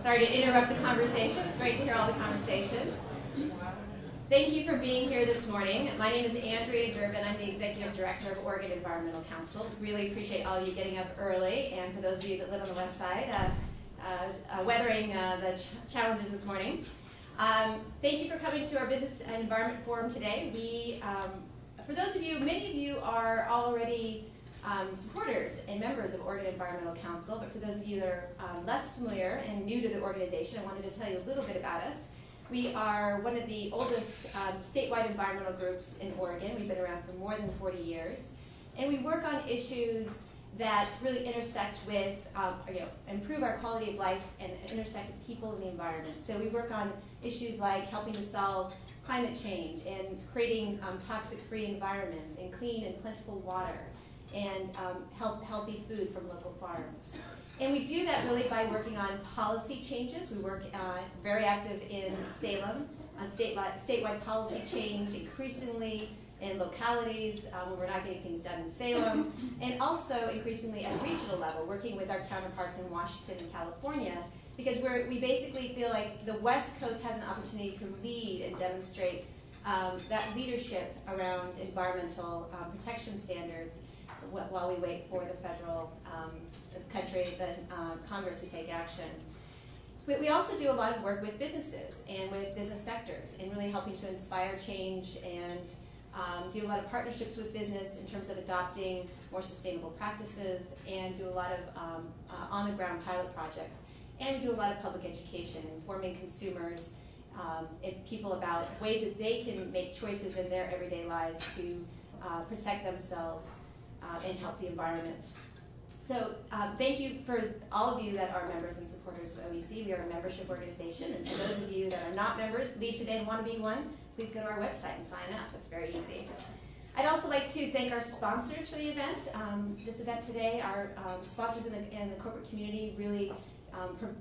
Sorry to interrupt the conversation. It's great to hear all the conversation. Thank you for being here this morning. My name is Andrea Durbin. I'm the Executive Director of Oregon Environmental Council. Really appreciate all of you getting up early, and for those of you that live on the west side, weathering the challenges this morning. Thank you for coming to our Business and Environment Forum today. For those of you, many of you are already supporters and members of Oregon Environmental Council, but for those of you that are less familiar and new to the organization, I wanted to tell you a little bit about us. We are one of the oldest statewide environmental groups in Oregon. We've been around for more than 40 years, and we work on issues that really intersect with, improve our quality of life and intersect with people and the environment. So we work on issues like helping to solve climate change and creating toxic-free environments and clean and plentiful water and healthy food from local farms. And we do that really by working on policy changes. We work very active in Salem on statewide policy change, increasingly in localities where we're not getting things done in Salem, and also increasingly at a regional level, working with our counterparts in Washington and California, because we basically feel like the West Coast has an opportunity to lead and demonstrate that leadership around environmental protection standards while we wait for the federal Congress to take action. We also do a lot of work with businesses and with business sectors and really helping to inspire change and do a lot of partnerships with business in terms of adopting more sustainable practices and do a lot of on-the-ground pilot projects. And we do a lot of public education, informing consumers and people about ways that they can make choices in their everyday lives to protect themselves and help the environment. So thank you for all of you that are members and supporters of OEC. We are a membership organization, and for those of you that are not members, leave today and want to be one, please go to our website and sign up. It's very easy. I'd also like to thank our sponsors for the event. This event today, our sponsors in the corporate community really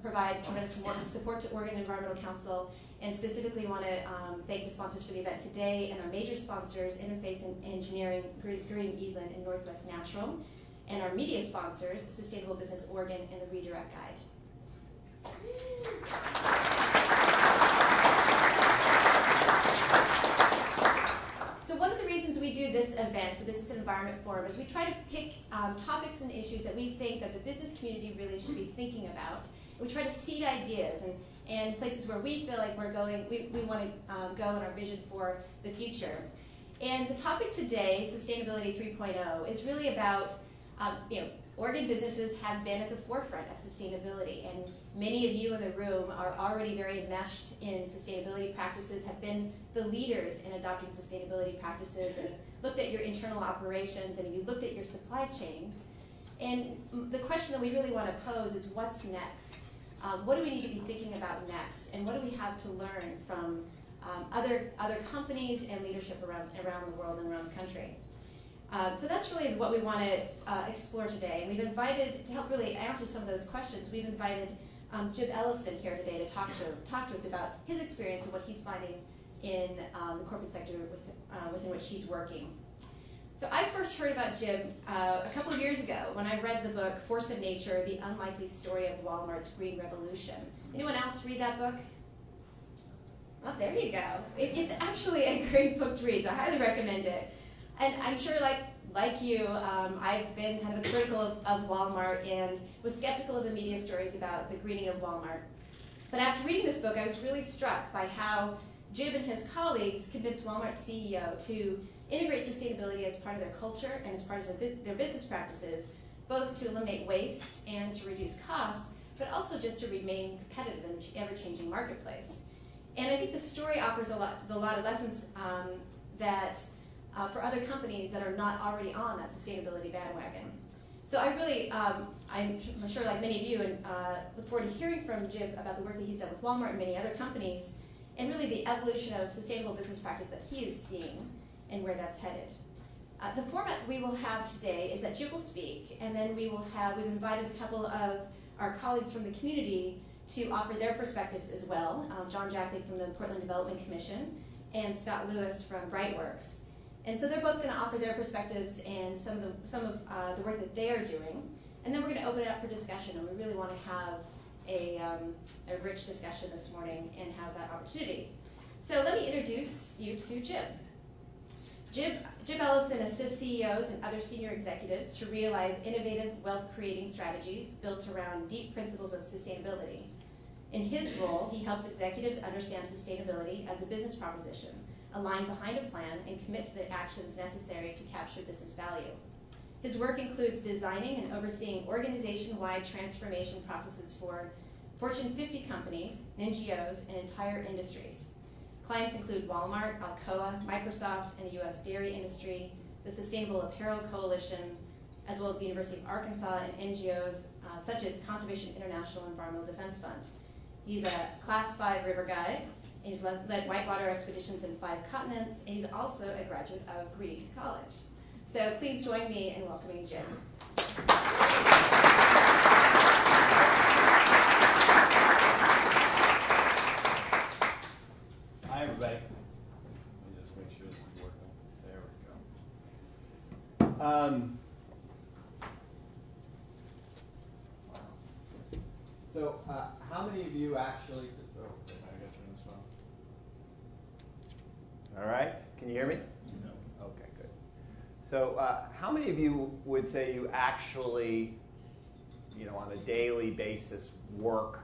provide tremendous support to Oregon Environmental Council, and specifically want to thank the sponsors for the event today and our major sponsors, Interface Engineering, Green Eland, and Northwest Natural, and our media sponsors, Sustainable Business Oregon and the Redirect Guide. So one of the reasons we do this event, the Business and Environment Forum, is we try to pick topics and issues that we think that the business community really should be thinking about. We try to seed ideas and places where we feel like we're going, we want to go in our vision for the future. And the topic today, Sustainability-3.0, is really about, Oregon businesses have been at the forefront of sustainability, and many of you in the room are already very enmeshed in sustainability practices, have been the leaders in adopting sustainability practices, and looked at your internal operations, and you looked at your supply chains. And the question that we really want to pose is, what's next? What do we need to be thinking about next? And what do we have to learn from other companies and leadership around the world and around the country? So that's really what we want to explore today. And we've invited, to help really answer some of those questions, we've invited Jib Ellison here today to talk to us about his experience and what he's finding in the corporate sector within which he's working. So I first heard about Jib a couple of years ago when I read the book Force of Nature, The Unlikely Story of Walmart's Green Revolution. Anyone else read that book? Oh, there you go. It's actually a great book to read, so I highly recommend it. And I'm sure, like you, I've been kind of critical of Walmart and was skeptical of the media stories about the greening of Walmart. But after reading this book, I was really struck by how Jib and his colleagues convinced Walmart's CEO to integrate sustainability as part of their culture and as part of their business practices, both to eliminate waste and to reduce costs, but also just to remain competitive in the ever-changing marketplace. And I think the story offers a lot of lessons that for other companies that are not already on that sustainability bandwagon. So I really, I'm sure like many of you, and look forward to hearing from Jib about the work that he's done with Walmart and many other companies, and really the evolution of sustainable business practice that he is seeing and where that's headed. The format we will have today is that Jib will speak, and then we've invited a couple of our colleagues from the community to offer their perspectives as well. John Jackley from the Portland Development Commission and Scott Lewis from Brightworks. And so they're both going to offer their perspectives and some of the work that they are doing. And then we're going to open it up for discussion, and we really want to have a rich discussion this morning and have that opportunity. So let me introduce you to Jib. Jib Ellison assists CEOs and other senior executives to realize innovative wealth-creating strategies built around deep principles of sustainability. In his role, he helps executives understand sustainability as a business proposition, align behind a plan, and commit to the actions necessary to capture business value. His work includes designing and overseeing organization-wide transformation processes for Fortune 50 companies, NGOs, and entire industries. Clients include Walmart, Alcoa, Microsoft, and the U.S. dairy industry, the Sustainable Apparel Coalition, as well as the University of Arkansas and NGOs such as Conservation International Environmental Defense Fund. He's a Class 5 river guide. He's led whitewater expeditions in 5 continents, and he's also a graduate of Reed College. So please join me in welcoming Jim. Hi, everybody. Let me just make sure this is working. There we go. So, how many of you actually? Oh, I gotta turn this on. All right. Can you hear me? No. Okay, good. So, how many of you would say you actually, on a daily basis, work,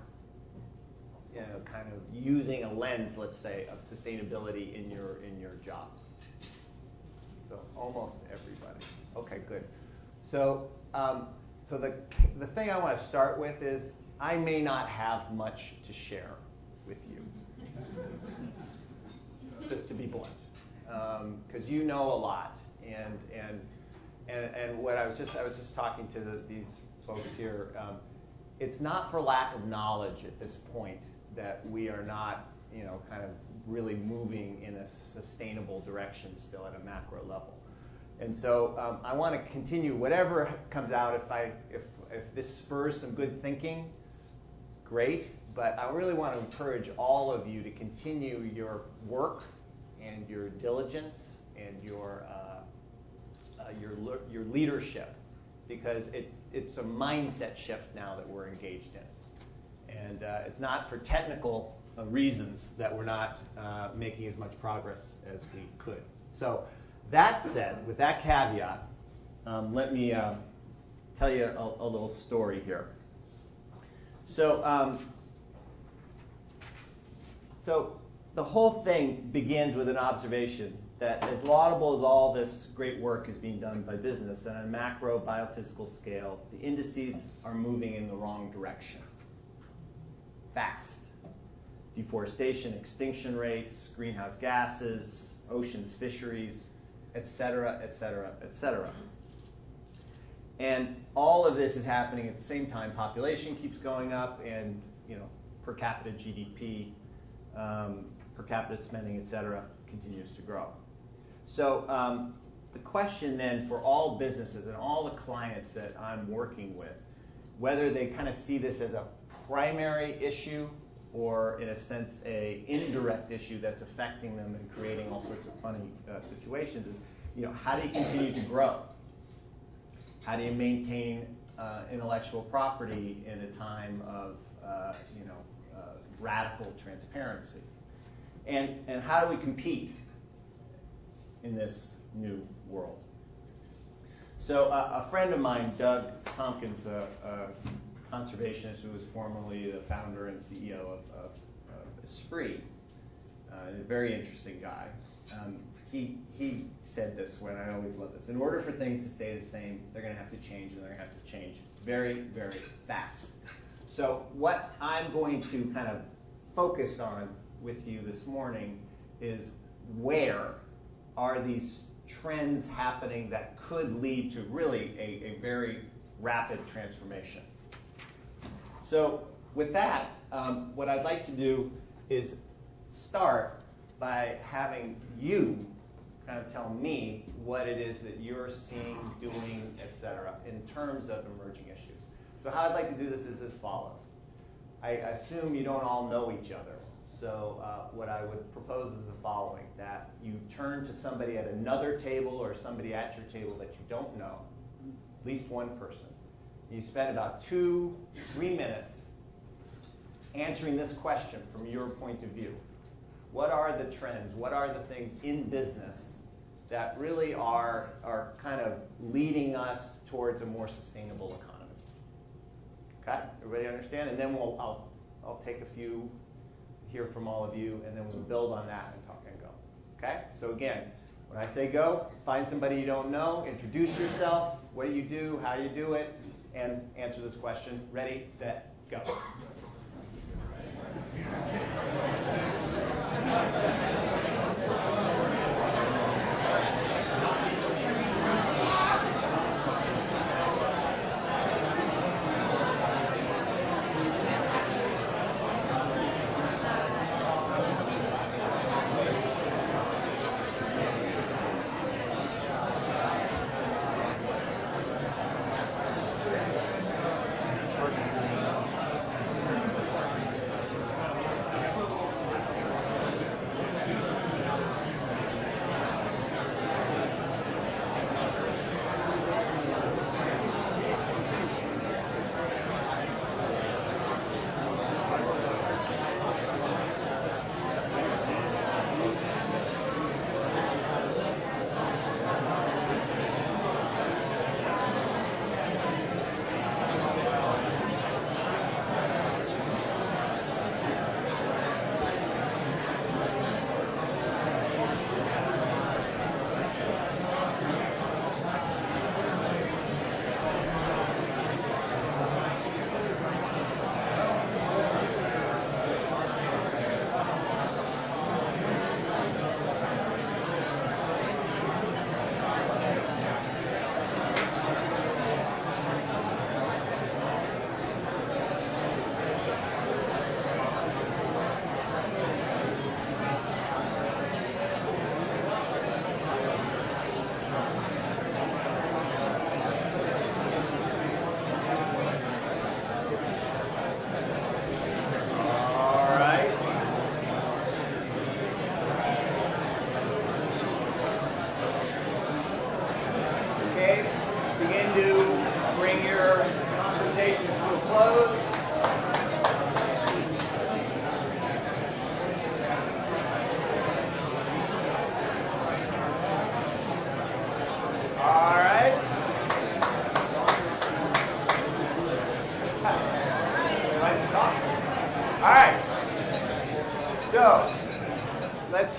kind of using a lens, let's say, of sustainability in your job? So almost everybody. Okay, good. So the thing I want to start with is I may not have much to share with you, just to be blunt, because you know a lot, and what I was just talking to these folks here. It's not for lack of knowledge at this point that we are not, kind of really moving in a sustainable direction still at a macro level. And so I want to continue whatever comes out. If this spurs some good thinking, great. But I really want to encourage all of you to continue your work and your diligence and your leadership, because it's a mindset shift now that we're engaged in. And it's not for technical reasons that we're not making as much progress as we could. So that said, with that caveat, let me tell you a little story here. So the whole thing begins with an observation that as laudable as all this great work is being done by business, on a macro biophysical scale, the indices are moving in the wrong direction. Fast. Deforestation, extinction rates, greenhouse gases, oceans, fisheries, et cetera, et cetera, et cetera. And all of this is happening at the same time. Population keeps going up, and per capita GDP, per capita spending, et cetera, continues to grow. So the question then for all businesses and all the clients that I'm working with, whether they kind of see this as a primary issue or, in a sense, a indirect issue that's affecting them and creating all sorts of funny situations, is how do you continue to grow? How do you maintain intellectual property in a time of radical transparency? And how do we compete in this new world? So a friend of mine, Doug Tompkins, a conservationist who was formerly the founder and CEO of Esprit, a very interesting guy. He said this, when I always love this: in order for things to stay the same, they're going to have to change, and they're going to have to change very, very fast. So what I'm going to kind of focus on with you this morning is where are these trends happening that could lead to really a very rapid transformation. So with that, what I'd like to do is start by having you kind of tell me what it is that you're seeing, doing, et cetera, in terms of emerging issues. So how I'd like to do this is as follows. I assume you don't all know each other. So what I would propose is the following: that you turn to somebody at another table or somebody at your table that you don't know, at least one person. You spend about 2-3 minutes answering this question from your point of view. What are the trends? What are the things in business that really are kind of leading us towards a more sustainable economy? Okay, everybody understand? And then I'll take a few, hear from all of you, and then we'll build on that and talk and go. Okay, so again, when I say go, find somebody you don't know, introduce yourself, what do you do, how do you do it, and answer this question. Ready, set, go.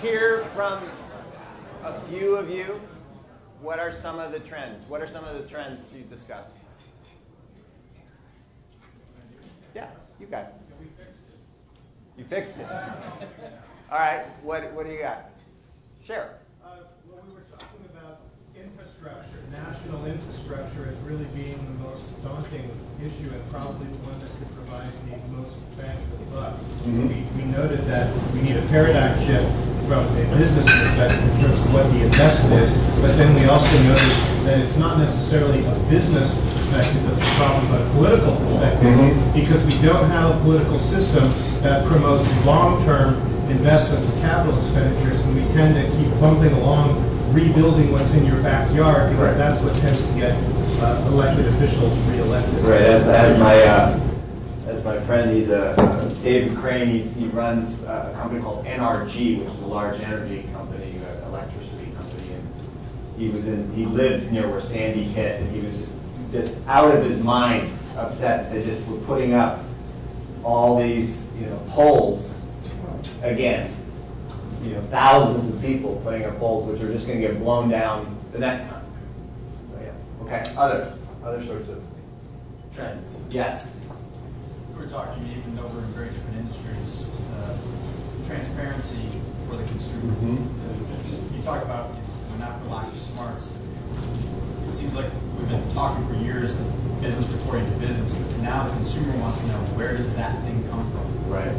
Hear from a few of you. What are some of the trends? What are some of the trends you discussed? Yeah, you got it. We fixed it. You fixed it. All right. What do you got? Share. Well, we were talking about infrastructure, national infrastructure as really being the most daunting issue and probably the one that could provide the most bang for the buck. We noted that we need a paradigm shift from a business perspective in terms of what the investment is, but then we also noted that it's not necessarily a business perspective that's the problem, but a political perspective, because we don't have a political system that promotes long-term investments and capital expenditures, and we tend to keep bumping along rebuilding what's in your backyard, because that's what tends to get elected officials reelected. Right. As my friend, he's David Crane. He runs a company called NRG, which is a large energy company, electricity company, and he lives near where Sandy hit, and he was just out of his mind, upset that just were putting up all these poles again. Thousands of people putting up poles, which are just going to get blown down the next time. So yeah. Okay. Other sorts of trends. Yes. We were talking, even though we're in very different industries, transparency for the consumer. You talk about not for lack of smarts. It seems like we've been talking for years of business reporting to business, but now the consumer wants to know, where does that thing come from? Right.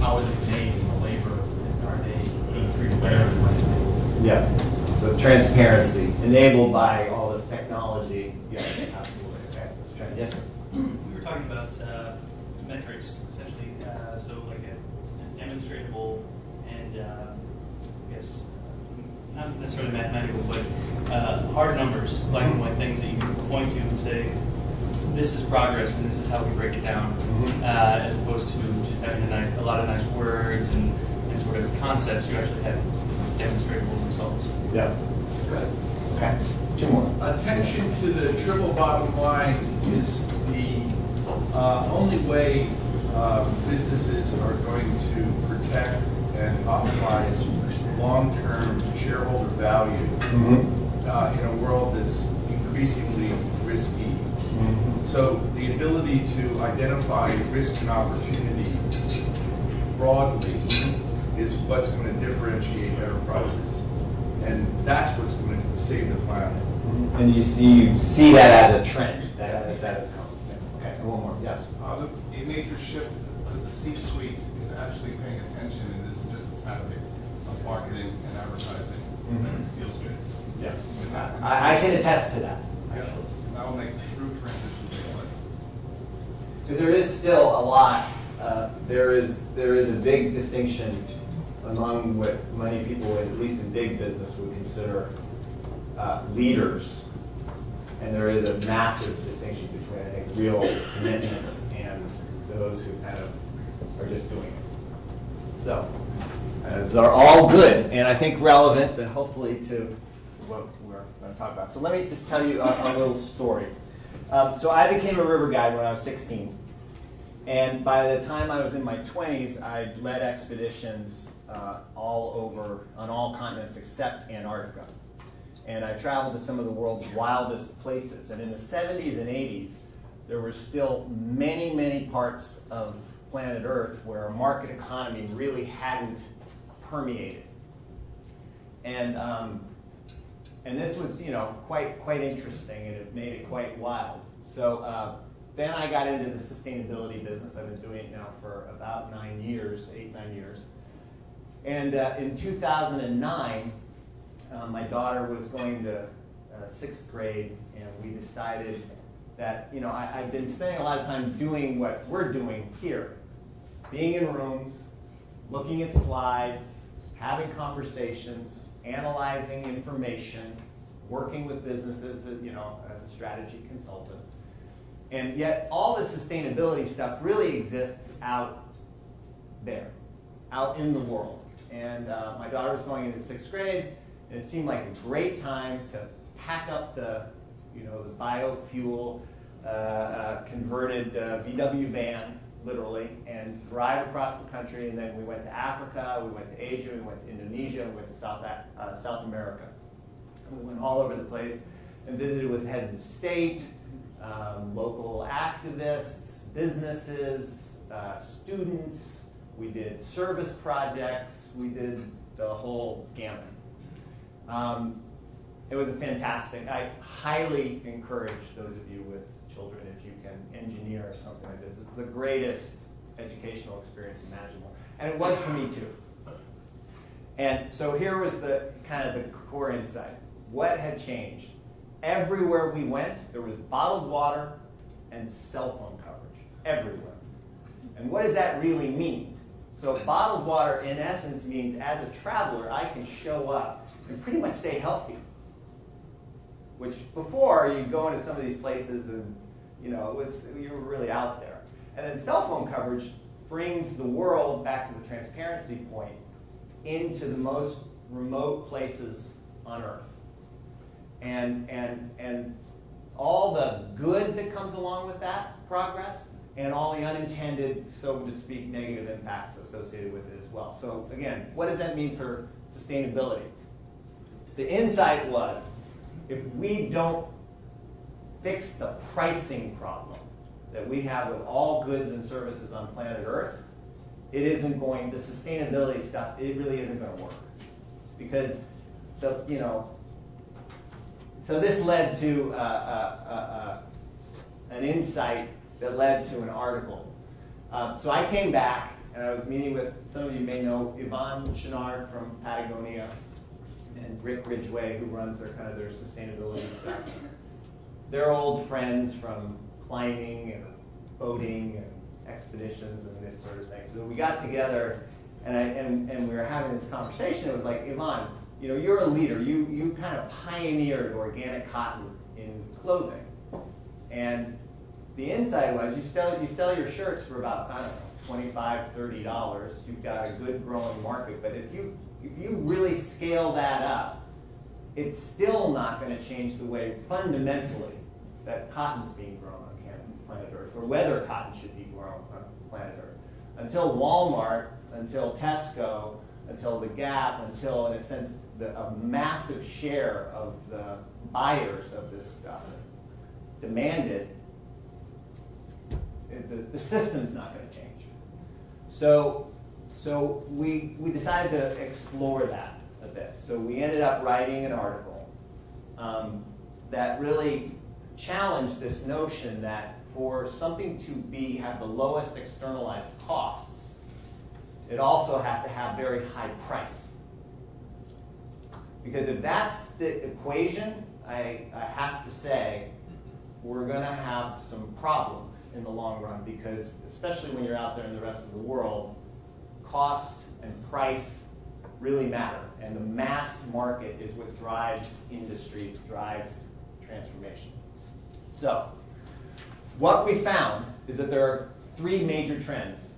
How is it made? The labor, are they being treated fair when it's made? Yeah. So transparency enabled by all this technology. Yeah, absolutely. Okay. Let's try. Yes, sir. We were talking about metrics, essentially. So like a demonstratable and I guess not necessarily mathematical, but hard numbers, black and white things that you can point to and say, this is progress and this is how we break it down, as opposed to just having a lot of nice words and sort of concepts. You actually have demonstrable results. Yeah. Good. Okay. Two more. Attention to the triple bottom line is the only way businesses are going to protect and optimize long-term shareholder value in a world that's increasingly risky. So the ability to identify risk and opportunity broadly is what's going to differentiate enterprises. And that's what's going to save the planet. And you see that as a trend. That is coming. Okay, and one more. Yes. A major shift that the C-suite is actually paying attention, and this is just a tactic of marketing and advertising. Feels good. Yeah. I can attest to that. Actually. That will make true transition take place. Because there is still a lot. There is a big distinction among what many people, at least in big business, would consider leaders, and there is a massive distinction between, I think, real commitment and those who kind of are just doing it. So, those are all good, and I think relevant, but hopefully to what we're going to talk about. So let me just tell you a little story. So I became a river guide when I was 16, and by the time I was in my 20s, I'd led expeditions all over, on all continents except Antarctica. And I traveled to some of the world's wildest places. And in the 70s and 80s, there were still many, many parts of planet Earth where a market economy really hadn't permeated. And this was, quite interesting, and it made it quite wild. So then I got into the sustainability business. I've been doing it now for about 9 years, 8-9 years. And in 2009, my daughter was going to 6th grade, and we decided that, I've been spending a lot of time doing what we're doing here. Being in rooms, looking at slides, having conversations, analyzing information, working with businesses, as a strategy consultant. And yet all the sustainability stuff really exists out there, out in the world. And my daughter was going into 6th grade, and it seemed like a great time to pack up the biofuel converted VW van, literally, and drive across the country. And then we went to Africa, we went to Asia, we went to Indonesia, we went to South America. And we went all over the place and visited with heads of state, local activists, businesses, students. We did service projects. We did the whole gamut. It was a fantastic. I highly encourage those of you with children, if you can engineer something like this. It's the greatest educational experience imaginable. And it was for me too. And so here was the kind of the core insight. What had changed? Everywhere we went, there was bottled water and cell phone coverage. Everywhere. And what does that really mean? So bottled water, in essence, means as a traveler, I can show up and pretty much stay healthy. Which before, you go into some of these places and, you were really out there. And then cell phone coverage brings the world back to the transparency point into the most remote places on Earth. And all the good that comes along with that progress, and all the unintended, so to speak, negative impacts associated with it as well. So again, what does that mean for sustainability? The insight was, if we don't fix the pricing problem that we have with all goods and services on planet Earth, the sustainability stuff, it really isn't going to work. Because, so this led to an insight that led to an article. So I came back, and I was meeting with, some of you may know, Yvonne Chenard from Patagonia, and Rick Ridgway, who runs their sustainability stuff. They're old friends from climbing and boating and expeditions and this sort of thing. So we got together, and we were having this conversation. It was like, Yvonne, you're a leader. You kind of pioneered organic cotton in clothing. And the insight was you sell your shirts for about, I don't know, $25, $30. You've got a good growing market. But if you really scale that up, it's still not going to change the way fundamentally that cotton's being grown on planet Earth, or whether cotton should be grown on planet Earth. Until Walmart, until Tesco, until the Gap, until, in a sense, a massive share of the buyers of this stuff demand it, the system's not going to change. So we decided to explore that a bit. So we ended up writing an article that really challenged this notion that for something to have the lowest externalized costs, it also has to have very high price. Because if that's the equation, I have to say, we're going to have some problems in the long run, because especially when you're out there in the rest of the world, cost and price really matter. And the mass market is what drives industries, drives transformation. So what we found is that there are three major trends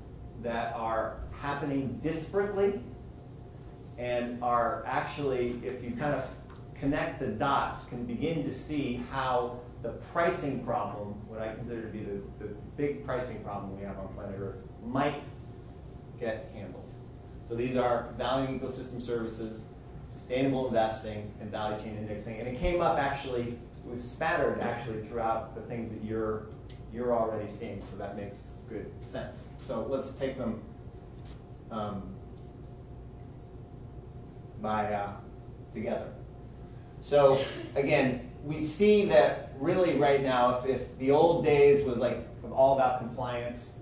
that are happening disparately and are actually, if you kind of connect the dots, can begin to see how the pricing problem, what I consider to be the big pricing problem we have on planet Earth, might get handled. So these are value ecosystem services, sustainable investing, and value chain indexing. And it came up actually, it was spattered actually throughout the things that you're already seeing, so that makes good sense. So let's take them together. So again, we see that really right now, if the old days was like all about compliance,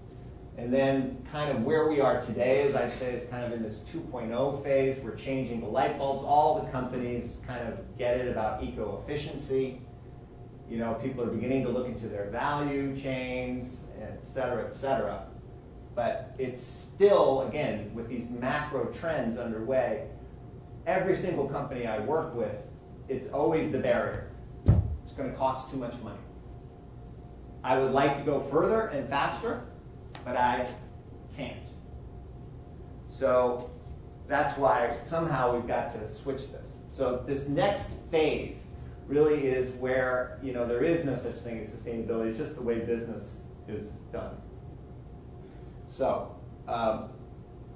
and then kind of where we are today, as I'd say, is kind of in this 2.0 phase. We're changing the light bulbs. All the companies kind of get it about eco-efficiency. You know, people are beginning to look into their value chains, et cetera, et cetera. But it's still, again, with these macro trends underway, every single company I work with, it's always the barrier. It's going to cost too much money. I would like to go further and faster, but I can't. So that's why somehow we've got to switch this. So this next phase really is where, you know, there is no such thing as sustainability. It's just the way business is done. So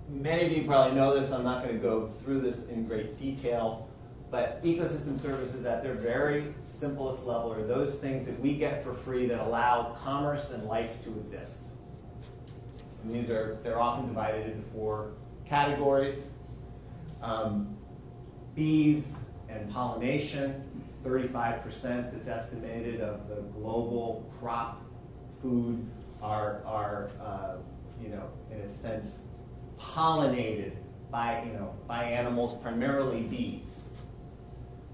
many of you probably know this. I'm not going to go through this in great detail. But ecosystem services at their very simplest level are those things that we get for free that allow commerce and life to exist. And they're often divided into four categories. Bees and pollination, 35% is estimated of the global crop food are you know, in a sense, pollinated by animals, primarily bees.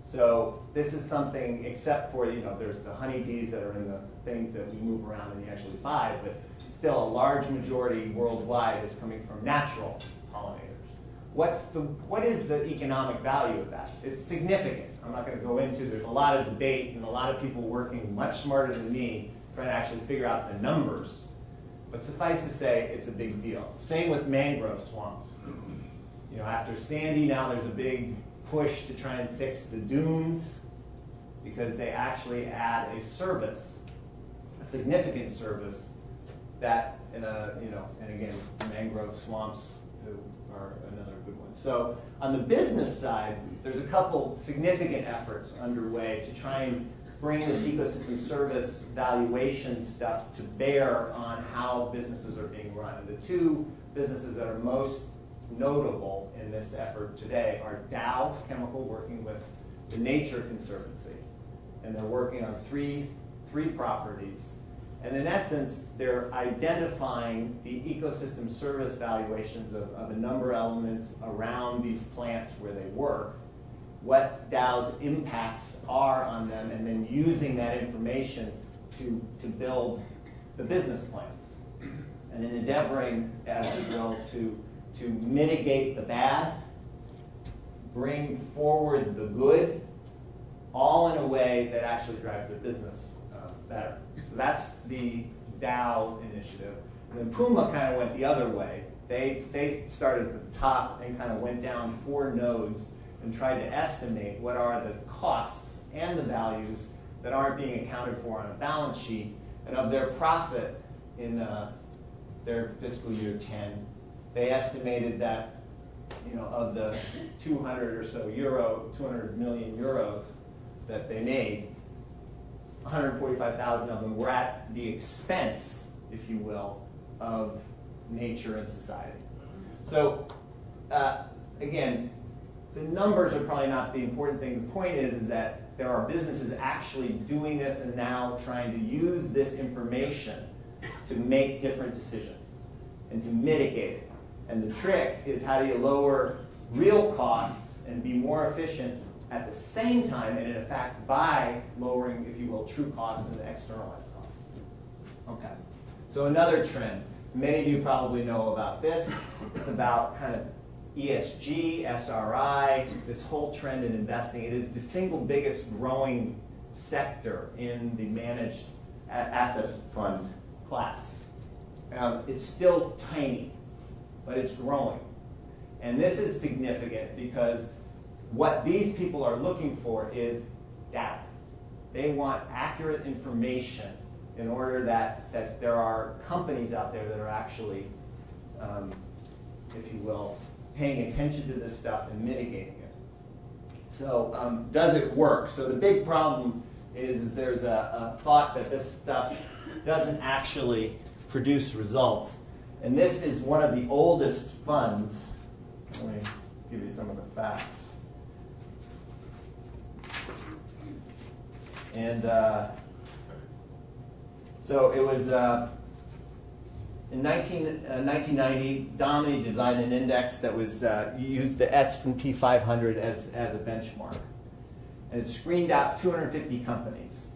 So this is something, except for, you know, there's the honeybees that are in the things that we move around and you actually buy, but still a large majority worldwide is coming from natural pollinators. What is the economic value of that? It's significant. I'm not going to go into, there's a lot of debate and a lot of people working much smarter than me trying to actually figure out the numbers. But suffice to say, it's a big deal. Same with mangrove swamps. You know, after Sandy, now there's a big push to try and fix the dunes because they actually add a service, a significant service that, and again, mangrove swamps are another good one. So on the business side, there's a couple significant efforts underway to try and bring this ecosystem service valuation stuff to bear on how businesses are being run. And the two businesses that are most notable in this effort today are Dow Chemical, working with the Nature Conservancy, and they're working on three properties. And in essence, they're identifying the ecosystem service valuations of a number of elements around these plants where they work, what Dow's impacts are on them, and then using that information to build the business plans. And in endeavoring, as you will, to mitigate the bad, bring forward the good, all in a way that actually drives their business better. So that's the Dow initiative. And then Puma kind of went the other way. They started at the top and kind of went down 4 nodes and tried to estimate what are the costs and the values that aren't being accounted for on a balance sheet. And of their profit in their fiscal year 10, they estimated that, you know, of the 200 or so 200 million euros that they made, 145,000 of them were at the expense, if you will, of nature and society. So, again, the numbers are probably not the important thing. The point is that there are businesses actually doing this and now trying to use this information to make different decisions and to mitigate it. And the trick is, how do you lower real costs and be more efficient at the same time, and in fact by lowering, if you will, true costs and externalized costs. Okay. So another trend, many of you probably know about this. It's about kind of ESG, SRI, this whole trend in investing. It is the single biggest growing sector in the managed asset fund class. It's still tiny, but it's growing. And this is significant because what these people are looking for is data. They want accurate information in order that there are companies out there that are actually, if you will, paying attention to this stuff and mitigating it. So does it work? So the big problem is there's a thought that this stuff doesn't actually produce results. And this is one of the oldest funds. Let me give you some of the facts. And so it was in 1990, Domini designed an index that was used the S&P 500 as a benchmark. And it screened out 250 companies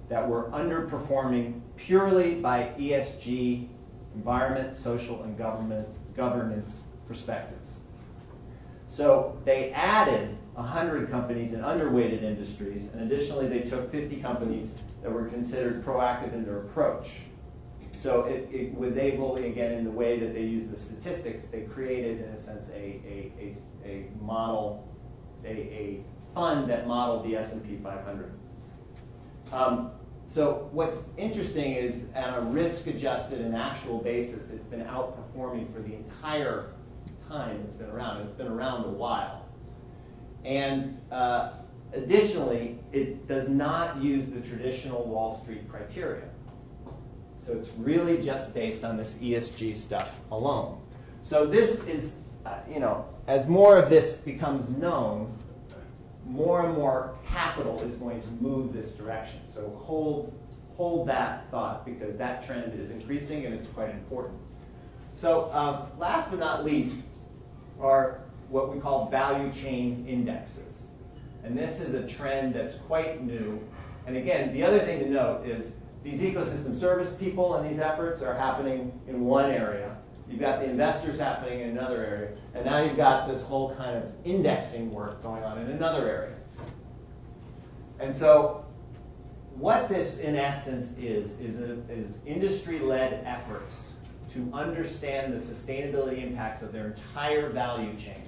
that were underperforming purely by ESG, environment, social, and governance perspectives. So they added 100 companies in underweighted industries, and additionally they took 50 companies that were considered proactive in their approach. So it was able, again, in the way that they used the statistics, they created, in a sense, a model, a fund that modeled the S&P 500. So what's interesting is, on a risk-adjusted and actual basis, it's been outperforming for the entire time it's been around. It's been around a while. And additionally, it does not use the traditional Wall Street criteria. So it's really just based on this ESG stuff alone. So this is, as more of this becomes known, more and more capital is going to move this direction. So hold that thought, because that trend is increasing and it's quite important. So last but not least are what we call value chain indexes. And this is a trend that's quite new. And again, the other thing to note is these ecosystem service people and these efforts are happening in one area. You've got the investors happening in another area. And now you've got this whole kind of indexing work going on in another area. And so what this, in essence, is industry-led efforts to understand the sustainability impacts of their entire value chains.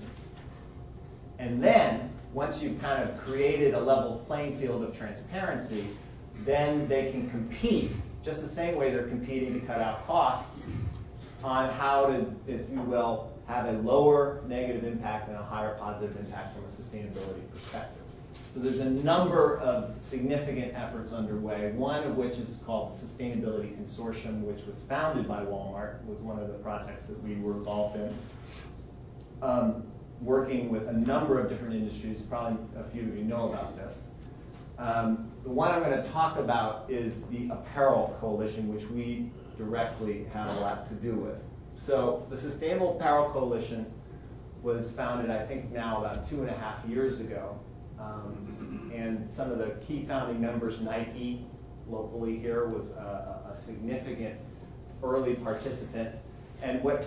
And then, once you've kind of created a level playing field of transparency, then they can compete, just the same way they're competing to cut out costs, on how to, if you will, have a lower negative impact and a higher positive impact from a sustainability perspective. So there's a number of significant efforts underway, one of which is called the Sustainability Consortium, which was founded by Walmart, was one of the projects that we were involved in, working with a number of different industries. Probably a few of you know about this. The one I'm going to talk about is the Apparel Coalition, which we directly have a lot to do with. So the Sustainable Apparel Coalition was founded, I think now about 2.5 years ago. And some of the key founding members, Nike, locally here, was a significant early participant. And what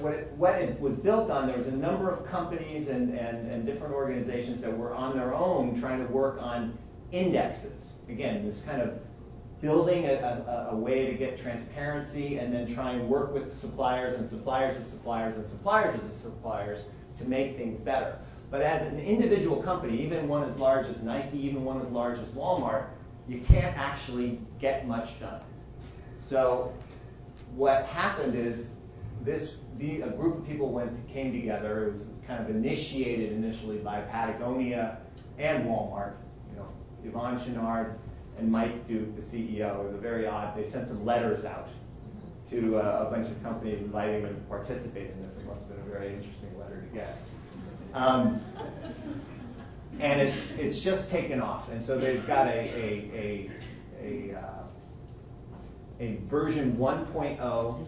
it was built on, there was a number of companies and different organizations that were on their own trying to work on indexes. Again, this kind of building a way to get transparency and then try and work with suppliers and suppliers of suppliers and suppliers of suppliers to make things better. But as an individual company, even one as large as Nike, even one as large as Walmart, you can't actually get much done. So what happened is a group of people came together. It was kind of initiated initially by Patagonia and Walmart. Yvon Chouinard and Mike Duke, the CEO. It was very odd. They sent some letters out to a bunch of companies inviting them to participate in this. It must have been a very interesting letter to get. And it's just taken off. And so they've got a version 1.0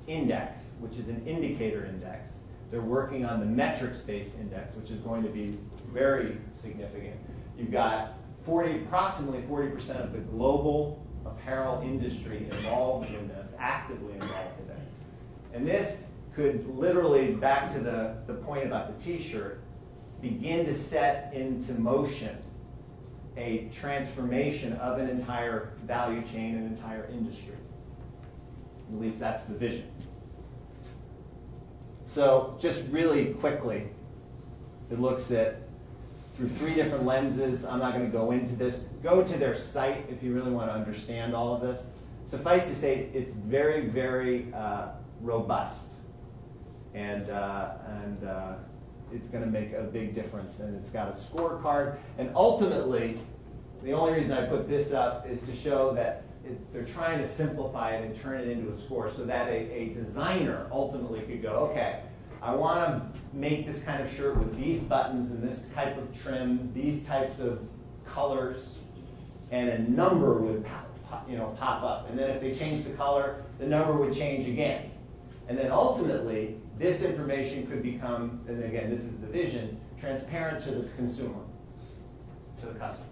index, which is an indicator index. They're working on the metrics-based index, which is going to be very significant. You've got approximately 40% of the global apparel industry involved in this, actively involved today. And this could literally, back to the point about the t-shirt, begin to set into motion a transformation of an entire value chain, an entire industry. At least that's the vision. So just really quickly, it looks at through 3 different lenses. I'm not going to go into this. Go to their site if you really want to understand all of this. Suffice to say, it's very, very robust, and it's going to make a big difference. And it's got a scorecard. And ultimately, the only reason I put this up is to show that they're trying to simplify it and turn it into a score so that a designer ultimately could go, okay, I want to make this kind of shirt with these buttons and this type of trim, these types of colors, and a number would pop up. And then if they change the color, the number would change again. And then ultimately, this information could become, and again, this is the vision, transparent to the consumer, to the customer.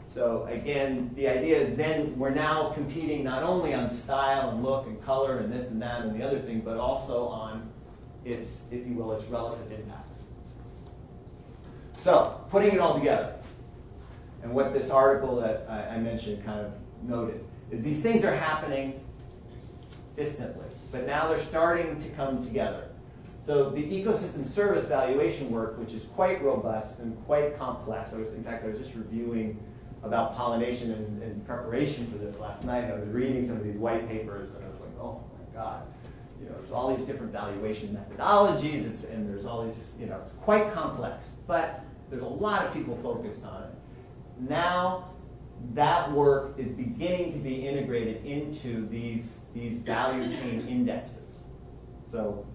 So again, the idea is then we're now competing not only on style and look and color and this and that and the other thing, but also on its, if you will, its relative impacts. So, putting it all together, and what this article that I mentioned kind of noted, is these things are happening distantly, but now they're starting to come together. So the ecosystem service valuation work, which is quite robust and quite complex. In fact, I was just reviewing about pollination in preparation for this last night. I was reading some of these white papers, and I was like, oh my God. There's all these different valuation methodologies, and there's all these, it's quite complex, but there's a lot of people focused on it. Now, that work is beginning to be integrated into these value chain indexes. So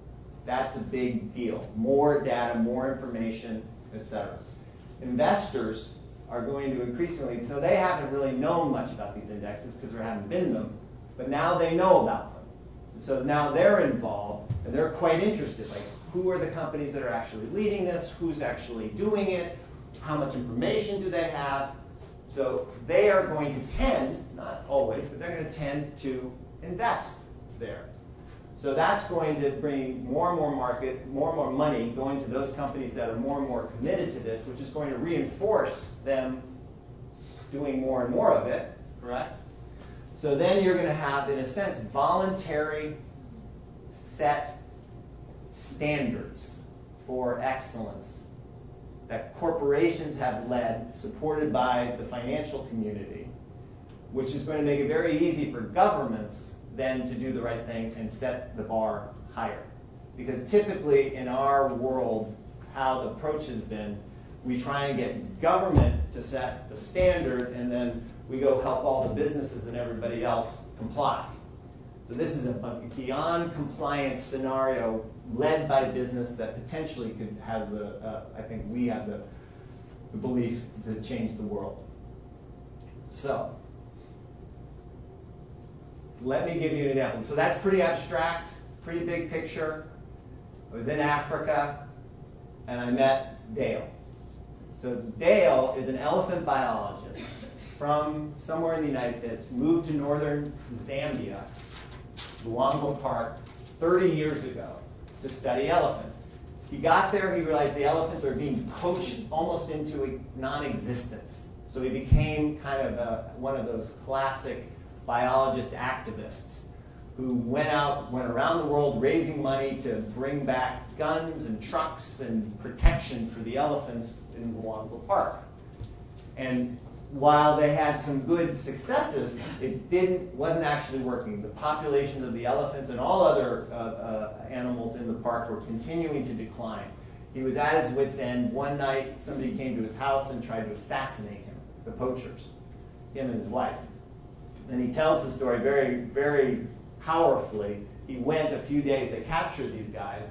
that's a big deal. More data, more information, etc. Investors are going to increasingly, so they haven't really known much about these indexes because there haven't been them, but now they know about them. So now they're involved, and they're quite interested. Like, who are the companies that are actually leading this? Who's actually doing it? How much information do they have? So they are going to tend, not always, but they're going to tend to invest there. So that's going to bring more and more market, more and more money going to those companies that are more and more committed to this, which is going to reinforce them doing more and more of it, correct? So then you're going to have, in a sense, voluntary set standards for excellence that corporations have led, supported by the financial community, which is going to make it very easy for governments then to do the right thing and set the bar higher. Because typically in our world, how the approach has been, we try and get government to set the standard, and then we go help all the businesses and everybody else comply. So this is a beyond compliance scenario led by business that potentially has I think we have the belief to change the world. So, let me give you an example. So that's pretty abstract, pretty big picture. I was in Africa, and I met Dale. So Dale is an elephant biologist from somewhere in the United States, moved to northern Zambia, Luangwa Park, 30 years ago to study elephants. He got there, he realized the elephants are being poached almost into a non-existence. So he became kind of one of those classic biologist activists who went around the world raising money to bring back guns and trucks and protection for the elephants in Guangzhou Park. And while they had some good successes, it wasn't actually working. The populations of the elephants and all other animals in the park were continuing to decline. He was at his wit's end. One night, somebody came to his house and tried to assassinate him, the poachers, him and his wife. And he tells the story very, very powerfully. He went a few days, they captured these guys.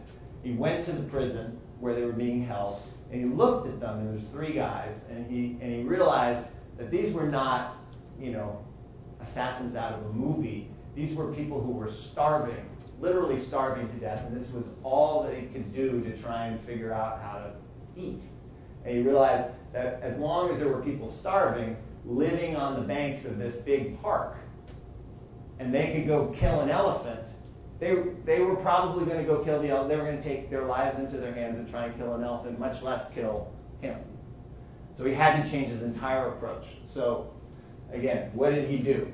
He went to the prison where they were being held, and he looked at them, and there's 3 guys, and he realized that these were not, assassins out of a movie. These were people who were starving, literally starving to death, and this was all they could do to try and figure out how to eat. And he realized that as long as there were people starving, living on the banks of this big park, and they could go kill an elephant, they were probably going to go kill the elephant. They were going to take their lives into their hands and try and kill an elephant, much less kill him. So he had to change his entire approach. So again, what did he do?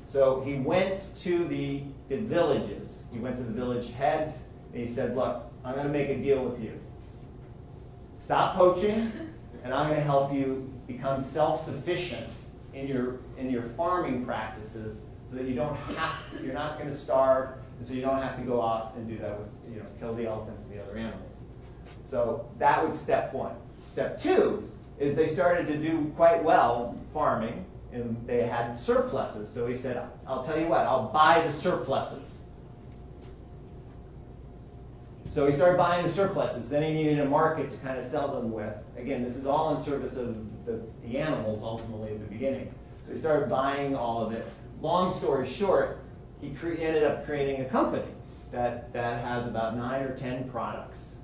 So he went to the villages. He went to the village heads, and he said, look, I'm going to make a deal with you. Stop poaching, and I'm going to help you become self-sufficient in your farming practices so that you're not going to starve, and so you don't have to go off and do that with, kill the elephants and the other animals. So that was step 1. Step 2 is they started to do quite well farming, and they had surpluses. So he said, I'll tell you what, I'll buy the surpluses. So he started buying the surpluses. Then he needed a market to kind of sell them with. Again, this is all in service of the animals ultimately at the beginning. So he started buying all of it. Long story short, he ended up creating a company that has about 9 or 10 products.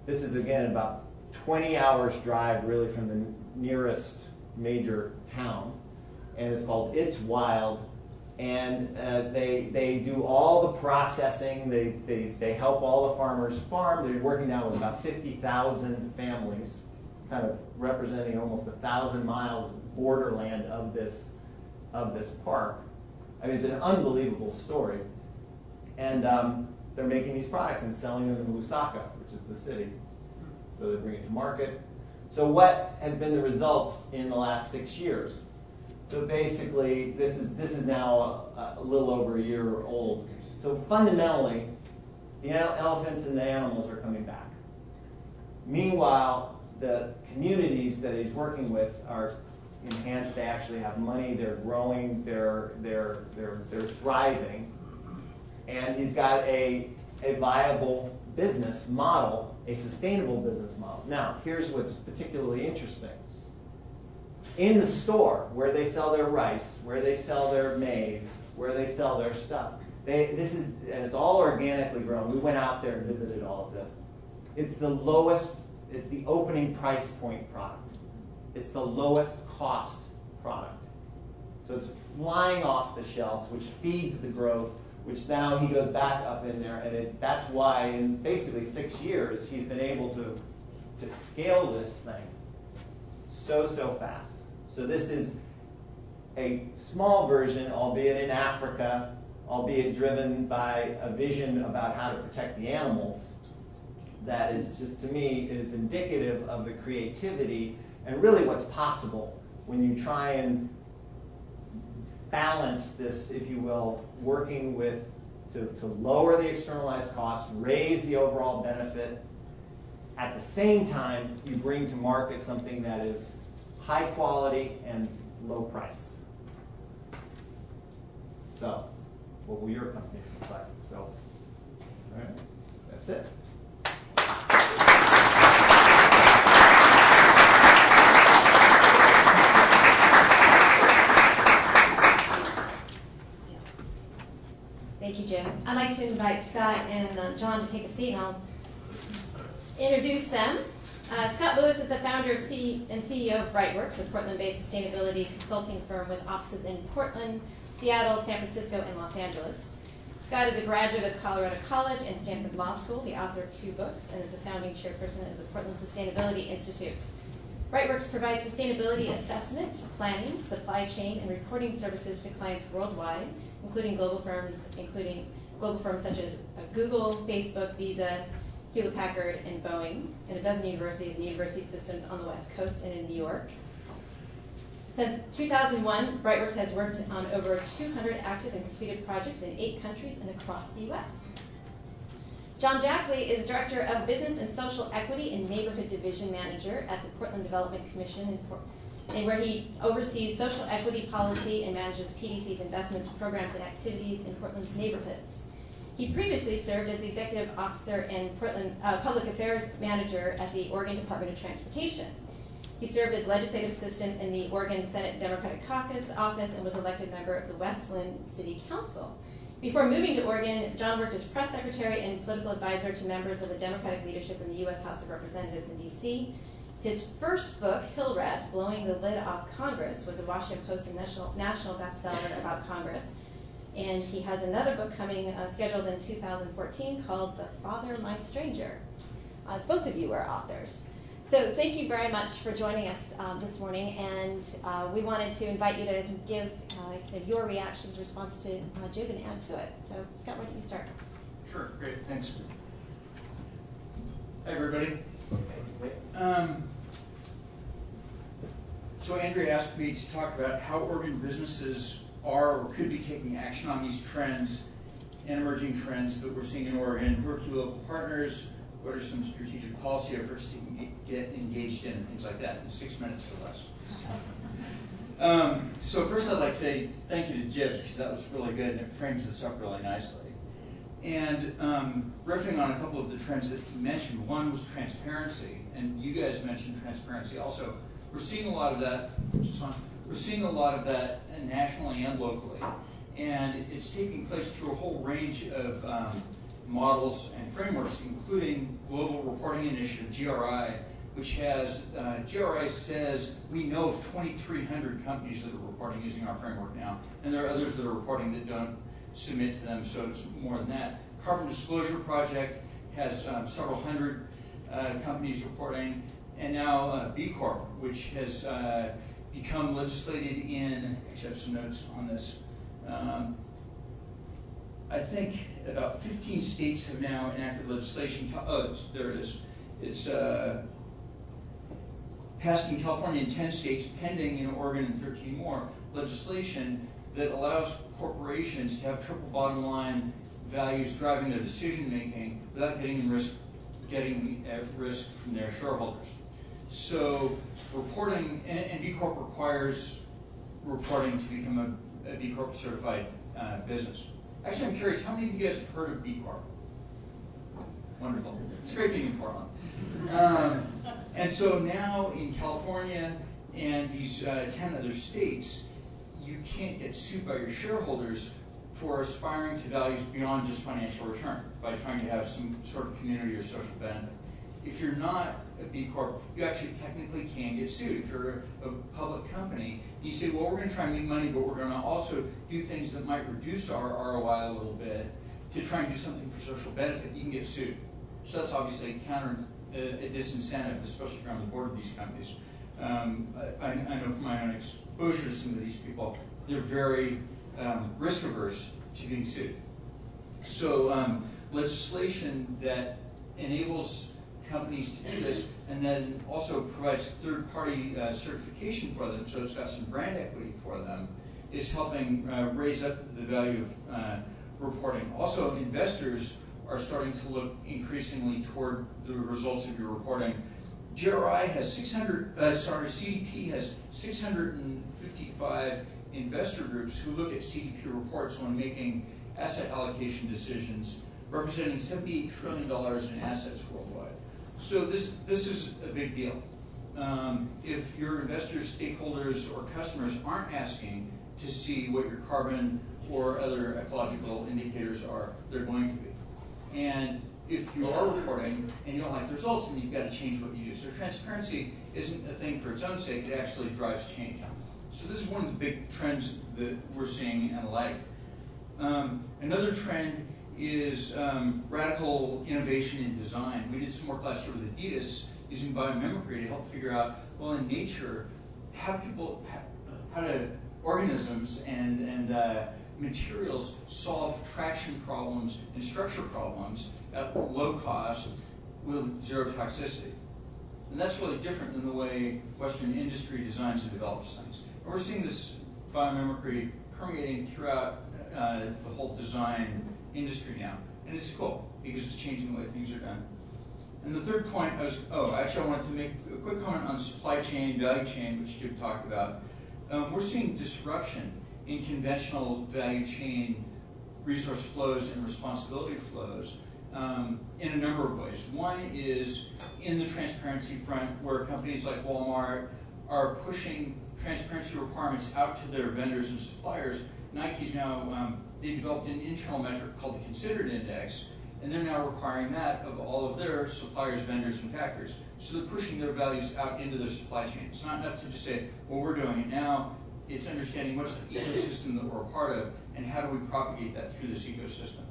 This is, again, about 20 hours drive really from the nearest major town. And it's called It's Wild. And they do all the processing. They help all the farmers farm. They're working now with about 50,000 families, kind of representing almost 1,000 miles of borderland of this park. I mean, it's an unbelievable story. And they're making these products and selling them in Lusaka, which is the city. So they bring it to market. So what has been the results in the last 6 years? So basically, this is now a little over a year old. So fundamentally, the elephants and the animals are coming back. Meanwhile, the communities that he's working with are enhanced. They actually have money. They're growing. They're thriving. And he's got a viable business model, a sustainable business model. Now, here's what's particularly interesting. In the store, where they sell their rice, where they sell their maize, where they sell their stuff, and it's all organically grown. We went out there and visited all of this. It's the lowest, it's the opening price point product. It's the lowest cost product. So it's flying off the shelves, which feeds the growth, which now he goes back up in there, and that's why in basically 6 years he's been able to scale this thing so fast. So this is a small version, albeit in Africa, albeit driven by a vision about how to protect the animals, that is just, to me, is indicative of the creativity and really what's possible when you try and balance this, if you will, working with to lower the externalized costs, raise the overall benefit. At the same time, you bring to market something that is high quality and low price. So, what will your company look like? So, all right, that's it. Thank you, Jim. I'd like to invite Scott and John to take a seat, and I'll introduce them. Scott Lewis is the founder and CEO of Brightworks, a Portland-based sustainability consulting firm with offices in Portland, Seattle, San Francisco, and Los Angeles. Scott is a graduate of Colorado College and Stanford Law School, the author of 2 books, and is the founding chairperson of the Portland Sustainability Institute. Brightworks provides sustainability assessment, planning, supply chain, and reporting services to clients worldwide, including global firms such as Google, Facebook, Visa, Hewlett-Packard, and Boeing, and a dozen universities and university systems on the West Coast and in New York. Since 2001, Brightworks has worked on over 200 active and completed projects in 8 countries and across the U.S. John Jackley is Director of Business and Social Equity and Neighborhood Division Manager at the Portland Development Commission, and where he oversees social equity policy and manages PDC's investments, programs, and activities in Portland's neighborhoods. He previously served as the Executive Officer and Portland Public Affairs Manager at the Oregon Department of Transportation. He served as Legislative Assistant in the Oregon Senate Democratic Caucus office and was elected member of the Westland City Council. Before moving to Oregon, John worked as press secretary and political advisor to members of the Democratic leadership in the U.S. House of Representatives in D.C. His first book, Hill Rat, Blowing the Lid Off Congress, was a Washington Post and national bestseller about Congress. And he has another book coming scheduled in 2014 called The Father, My Stranger. Both of you are authors. So thank you very much for joining us this morning, and we wanted to invite you to give your reactions, response to Jib, and add to it. So Scott, why don't you start? Sure, great, thanks. Hi everybody. So Andrea asked me to talk about how Oregon businesses are or could be taking action on these trends and emerging trends that we're seeing in Oregon. Who are key local partners? What are some strategic policy efforts to get engaged in, and things like that, in 6 minutes or less. So first I'd like to say thank you to Jib, because that was really good and it frames this up really nicely. And riffing on a couple of the trends that he mentioned, one was transparency, and you guys mentioned transparency also. We're seeing a lot of that, nationally and locally, and it's taking place through a whole range of models and frameworks, including Global Reporting Initiative, GRI, which has, GRI says we know of 2,300 companies that are reporting using our framework now, and there are others that are reporting that don't submit to them, so it's more than that. Carbon Disclosure Project has several hundred companies reporting, and now BCorp, which has become legislated in, actually I have some notes on this, I think about 15 states have now enacted legislation. Oh, there it is. It's passed in California in 10 states, pending in Oregon and 13 more, legislation that allows corporations to have triple bottom line values driving their decision making without getting at risk from their shareholders. So reporting, and B Corp requires reporting to become a B Corp certified business. Actually, I'm curious, how many of you guys have heard of B Corp? Wonderful. It's great being in Portland. And so now in California and these 10 other states, you can't get sued by your shareholders for aspiring to values beyond just financial return by trying to have some sort of community or social benefit. If you're not a B Corp, you actually technically can get sued. If you're a public company, you say, well, we're going to try and make money, but we're going to also do things that might reduce our ROI a little bit to try and do something for social benefit, you can get sued. So that's obviously a disincentive, especially if you're on the board of these companies. I know from my own exposure to some of these people, they're very risk averse to being sued. So legislation that enables companies to do this and then also provides third-party certification for them, so it's got some brand equity for them, is helping raise up the value of reporting. Also, investors are starting to look increasingly toward the results of your reporting. GRI has CDP has 655 investor groups who look at CDP reports when making asset allocation decisions, representing $78 trillion in assets worldwide. So this is a big deal. If your investors, stakeholders, or customers aren't asking to see what your carbon or other ecological indicators are, they're going to be. And if you are reporting and you don't like the results, then you've got to change what you do. So transparency isn't a thing for its own sake, it actually drives change. So this is one of the big trends that we're seeing and like. Another trend is radical innovation in design. We did some work last year with Adidas using biomimicry to help figure out Well, in nature, how do organisms and materials solve traction problems and structure problems at low cost with zero toxicity? And that's really different than the way Western industry designs and develops things. And we're seeing this biomimicry permeating throughout the whole design industry now. And it's cool, because it's changing the way things are done. And the third point, I wanted to make a quick comment on supply chain, value chain, which Jib talked about. We're seeing disruption in conventional value chain resource flows and responsibility flows in a number of ways. One is in the transparency front, where companies like Walmart are pushing transparency requirements out to their vendors and suppliers. Nike's now, they developed an internal metric called the Considered Index, and they're now requiring that of all of their suppliers, vendors, and factors. So they're pushing their values out into their supply chain. It's not enough to just say, well, we're doing it now. It's understanding what's the ecosystem that we're a part of, and how do we propagate that through this ecosystem.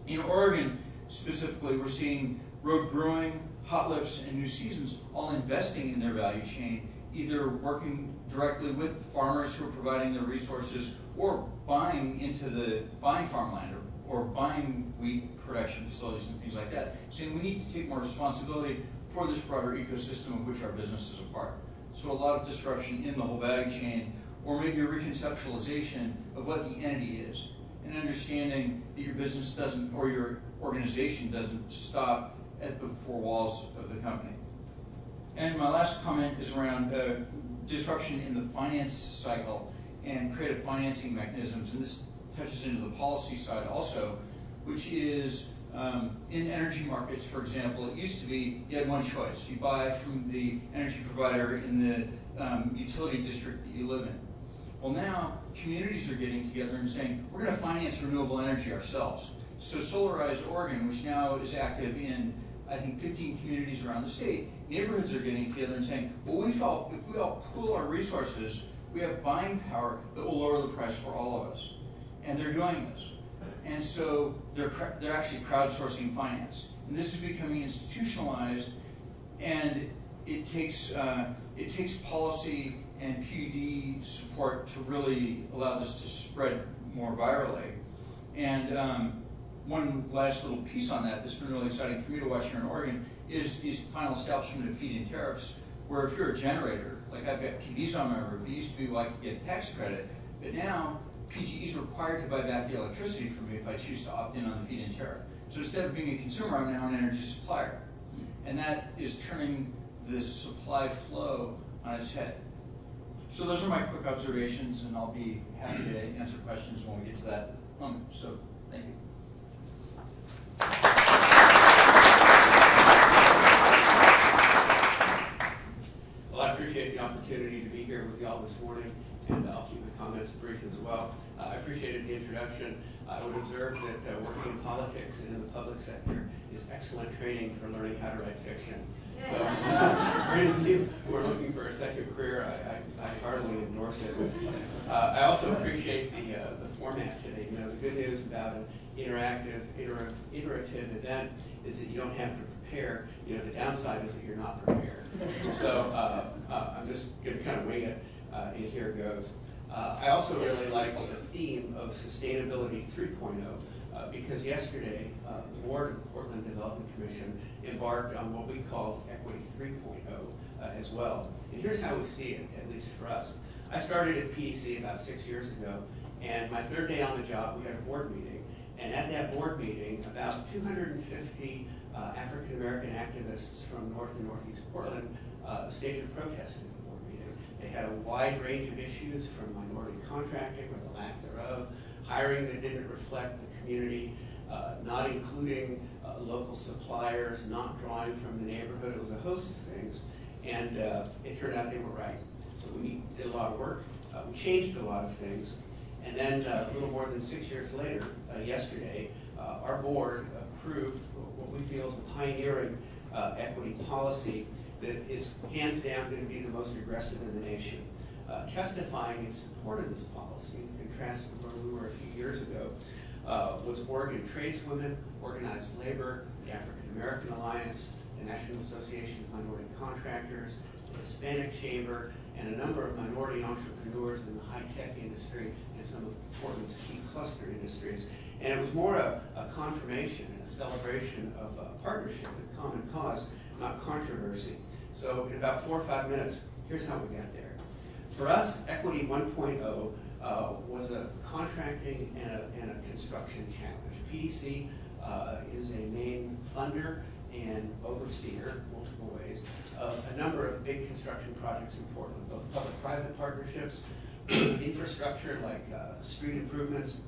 In Oregon, specifically, we're seeing Road Brewing, Hot Lips, and New Seasons all investing in their value chain, either working directly with farmers who are providing their resources, or buying farmland, or buying wheat production facilities and things like that, saying we need to take more responsibility for this broader ecosystem of which our business is a part. So a lot of disruption in the whole value chain, or maybe a reconceptualization of what the entity is, and understanding that your business doesn't, or your organization doesn't stop at the four walls of the company. And my last comment is around disruption in the finance cycle and creative financing mechanisms, and this touches into the policy side also, which is in energy markets, for example, it used to be you had one choice. You buy from the energy provider in the utility district that you live in. Well, now communities are getting together and saying, we're going to finance renewable energy ourselves. So Solarize Oregon, which now is active in, I think, 15 communities around the state, neighborhoods are getting together and saying, well, if we all pool our resources, we have buying power that will lower the price for all of us. And they're doing this. And so they're actually crowdsourcing finance. And this is becoming institutionalized, and it takes policy and PUD support to really allow this to spread more virally. And one last little piece on that's been really exciting for me to watch here in Oregon is the final establishment of feed-in tariffs, where if you're a generator, like I've got PVs on my roof, it used to be well, I could get tax credit, but now PGE is required to buy back the electricity from me if I choose to opt in on the feed-in tariff. So instead of being a consumer, I'm now an energy supplier. And that is turning this supply flow on its head. So those are my quick observations, and I'll be happy to answer questions when we get to that moment. So thank you. Well, I appreciate the opportunity to be here with you all this morning, and I'll keep my comments brief as well. I appreciated the introduction. I would observe that working in politics and in the public sector is excellent training for learning how to write fiction. So for any of you who are looking for a second career, I heartily endorse it. I also appreciate the format today. You know, the good news about an interactive, iterative event is that you don't have to prepare. You know, the downside is that you're not prepared. So I'm just going to kind of wing it, and here goes. I also really like the theme of Sustainability 3.0 because yesterday the board of the Portland Development Commission embarked on what we call Equity 3.0 as well. And here's how we see it, at least for us. I started at PDC about 6 years ago, and my third day on the job, we had a board meeting. And at that board meeting, about 250 African-American activists from North and Northeast Portland staged a protest at the board meeting. They had a wide range of issues, from minority contracting or the lack thereof, hiring that didn't reflect the community, not including local suppliers, not drawing from the neighborhood. It was a host of things, and it turned out they were right. So we did a lot of work. We changed a lot of things, and then a little more than 6 years later, yesterday, our board approved what we feel is a pioneering equity policy that is hands down going to be the most aggressive in the nation. Testifying in support of this policy, in contrast to where we were a few years ago, was Oregon tradeswomen, organized labor, the African American Alliance, the National Association of Minority Contractors, the Hispanic chamber, and a number of minority entrepreneurs in the high-tech industry and some of Portland's key cluster industries. And it was more a confirmation and a celebration of a partnership and common cause, not controversy. So in about 4 or 5 minutes, here's how we got there. For us, Equity 1.0 was a contracting and a construction challenge. PDC is a main funder and overseer, multiple ways, of a number of big construction projects in Portland, both public-private partnerships, infrastructure like street improvements,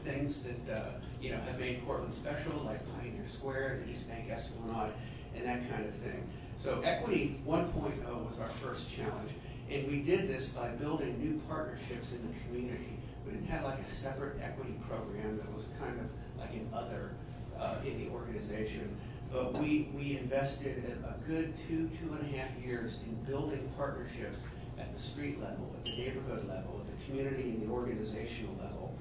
things that have made Portland special, like Pioneer Square, the East Bank Esplanade, and that kind of thing. So Equity 1.0 was our first challenge, and we did this by building new partnerships in the community. We didn't have like a separate equity program that was kind of like an other in the organization. But we invested a good 2.5 years in building partnerships at the street level, at the neighborhood level, at the community and the organizational level,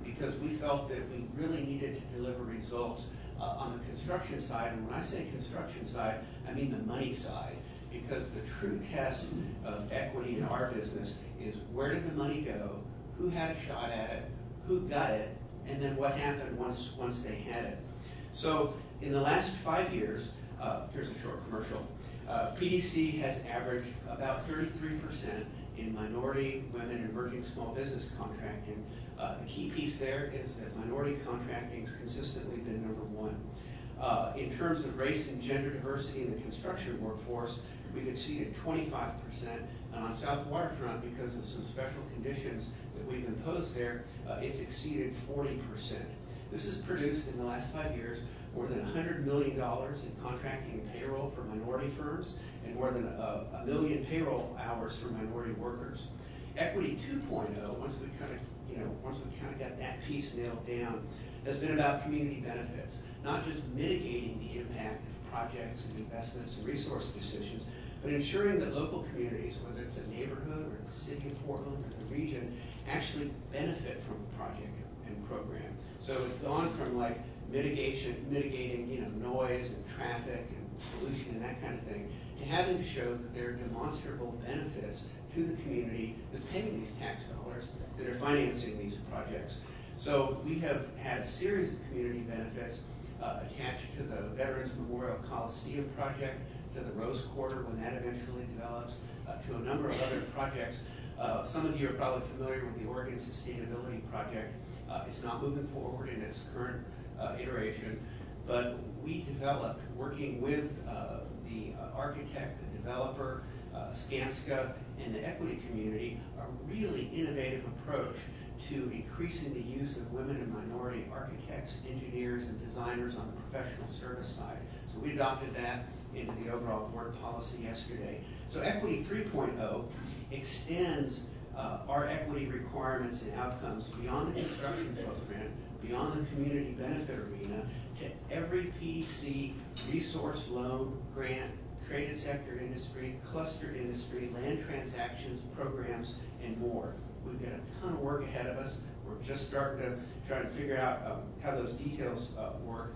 because we felt that we really needed to deliver results on the construction side. And when I say construction side, I mean the money side, because the true test of equity in our business is where did the money go, who had a shot at it, who got it, and then what happened once they had it. So in the last 5 years, here's a short commercial, PDC has averaged about 33% in minority, women, and emerging small business contracting. The key piece there is that minority contracting has consistently been number 1. In terms of race and gender diversity in the construction workforce, we've exceeded 25%, and on South Waterfront, because of some special conditions that we've imposed there, it's exceeded 40%. This has produced, in the last 5 years, more than $100 million in contracting and payroll for minority firms, and more than a million payroll hours for minority workers. Equity 2.0, once we kind of got that piece nailed down, has been about community benefits, not just mitigating the impact of projects and investments and resource decisions, but ensuring that local communities, whether it's a neighborhood or the city of Portland or the region, actually benefit from the project and program. So it's gone from like mitigating noise and traffic and pollution and that kind of thing, to having to show that there are demonstrable benefits to the community that's paying these tax dollars that are financing these projects. So we have had a series of community benefits attached to the Veterans Memorial Coliseum project, to the Rose Quarter when that eventually develops, to a number of other projects. Some of you are probably familiar with the Oregon Sustainability Project. It's not moving forward in its current iteration, but we developed, working with the architect, the developer, Skanska, and the equity community, a really innovative approach to increasing the use of women and minority architects, engineers, and designers on the professional service side. So we adopted that into the overall board policy yesterday. So Equity 3.0 extends our equity requirements and outcomes beyond the construction footprint, beyond the community benefit arena, to every PDC resource, loan, grant, traded sector industry, cluster industry, land transactions, programs, and more. We've got a ton of work ahead of us. We're just starting to try to figure out how those details work,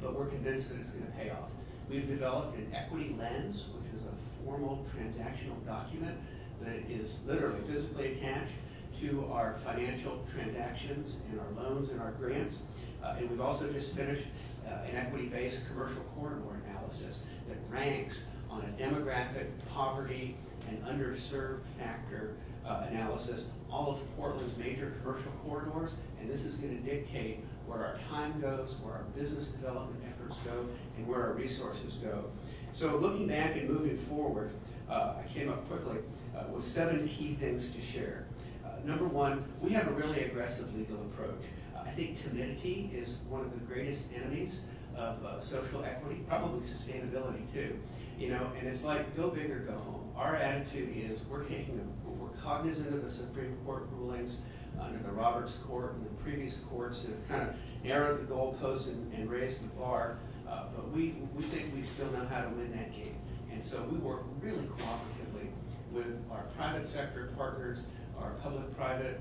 but we're convinced that it's going to pay off. We've developed an equity lens, which is a formal transactional document that is literally physically attached to our financial transactions and our loans and our grants. And we've also just finished an equity-based commercial corridor analysis that ranks on a demographic, poverty, and underserved factor analysis all of Portland's major commercial corridors, and this is going to dictate where our time goes, where our business development efforts go, and where our resources go. So looking back and moving forward, I came up quickly with 7 key things to share. Number 1, we have a really aggressive legal approach. I think timidity is one of the greatest enemies of social equity, probably sustainability too. And it's like go big or go home. Our attitude is we're cognizant of the Supreme Court rulings under the Roberts Court and the previous courts that have kind of narrowed the goalposts and raised the bar, but we think we still know how to win that game. And so we work really cooperatively with our private sector partners, our public-private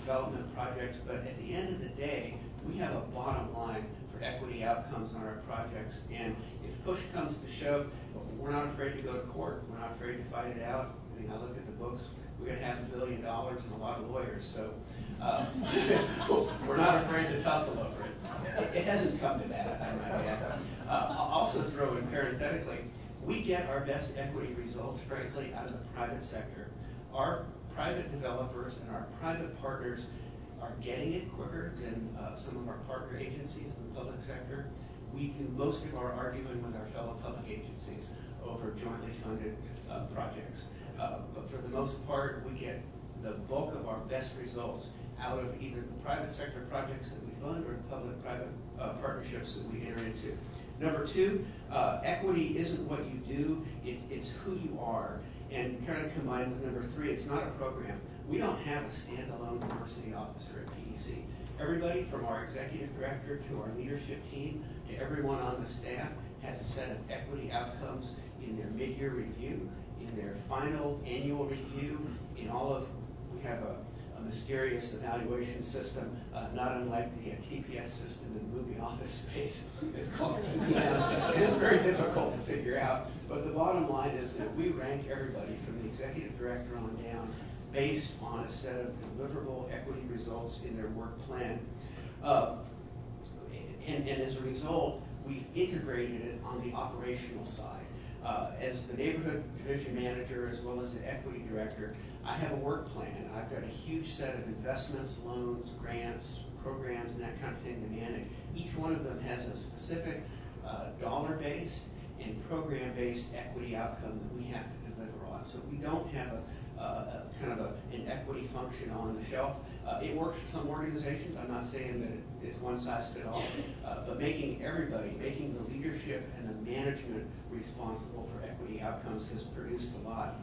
development projects, but at the end of the day, we have a bottom line for equity outcomes outcomes on our projects. And if push comes to shove, we're not afraid to go to court. We're not afraid to fight it out. I mean, I look at the books. We got $500 million and a lot of lawyers, so we're not afraid to tussle over it. It hasn't come to that, I might add. I'll also throw in parenthetically, we get our best equity results, frankly, out of the private sector. Our private developers and our private partners are getting it quicker than some of our partner agencies in the public sector. We do most of our arguing with our fellow public agencies over jointly funded projects. But for the most part, we get the bulk of our best results out of either the private sector projects that we fund or the public-private partnerships that we enter into. Number two, equity isn't what you do, it's who you are. And kind of combined with number three, it's not a program. We don't have a standalone diversity officer at PDC. Everybody from our executive director to our leadership team to everyone on the staff has a set of equity outcomes in their mid-year review, in their final annual review, in all of, we have a mysterious evaluation system, not unlike the TPS system in movie office space. It's called TPM. It is very difficult to figure out, but the bottom line is that we rank everybody from the executive director on down based on a set of deliverable equity results in their work plan. And as a result, we've integrated it on the operational side. As the neighborhood division manager as well as the equity director, I have a work plan. I've got a huge set of investments, loans, grants, programs, and that kind of thing to manage. Each one of them has a specific dollar-based and program-based equity outcome that we have to deliver on. So we don't have an equity function on the shelf. It works for some organizations. I'm not saying that it's one size fits all, but making everybody, making the leadership and the management responsible for equity outcomes has produced a lot.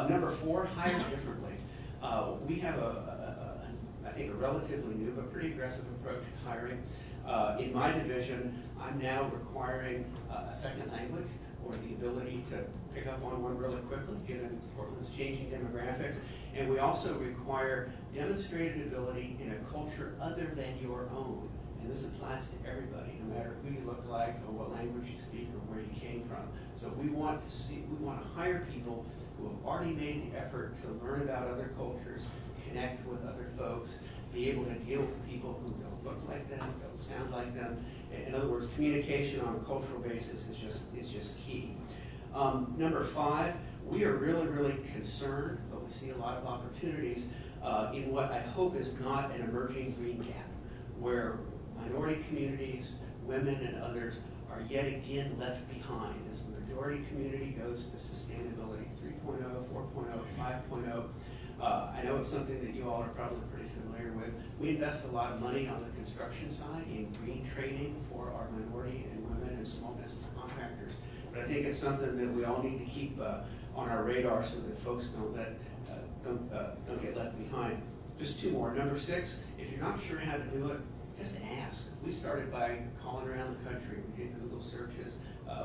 Number four, hire differently. We have I think a relatively new but pretty aggressive approach to hiring. In my division, I'm now requiring a second language or the ability to pick up on one really quickly, given Portland's changing demographics. And we also require demonstrated ability in a culture other than your own. And this applies to everybody, no matter who you look like or what language you speak or where you came from. So we want to hire people who have already made the effort to learn about other cultures, connect with other folks, be able to deal with people who don't look like them, don't sound like them. In other words, communication on a cultural basis is just key. Number five, we are really, really concerned, but we see a lot of opportunities in what I hope is not an emerging green gap, where minority communities, women, and others are yet again left behind as the majority community goes to sustainability 3.0, 4.0, 5.0. I know it's something that you all are probably pretty familiar with. We invest a lot of money on the construction side in green training for our minority and women and small business contractors. But I think it's something that we all need to keep on our radar so that folks don't get left behind. Just two more. Number six, if you're not sure how to do it, just ask. We started by calling around the country. We did Google searches.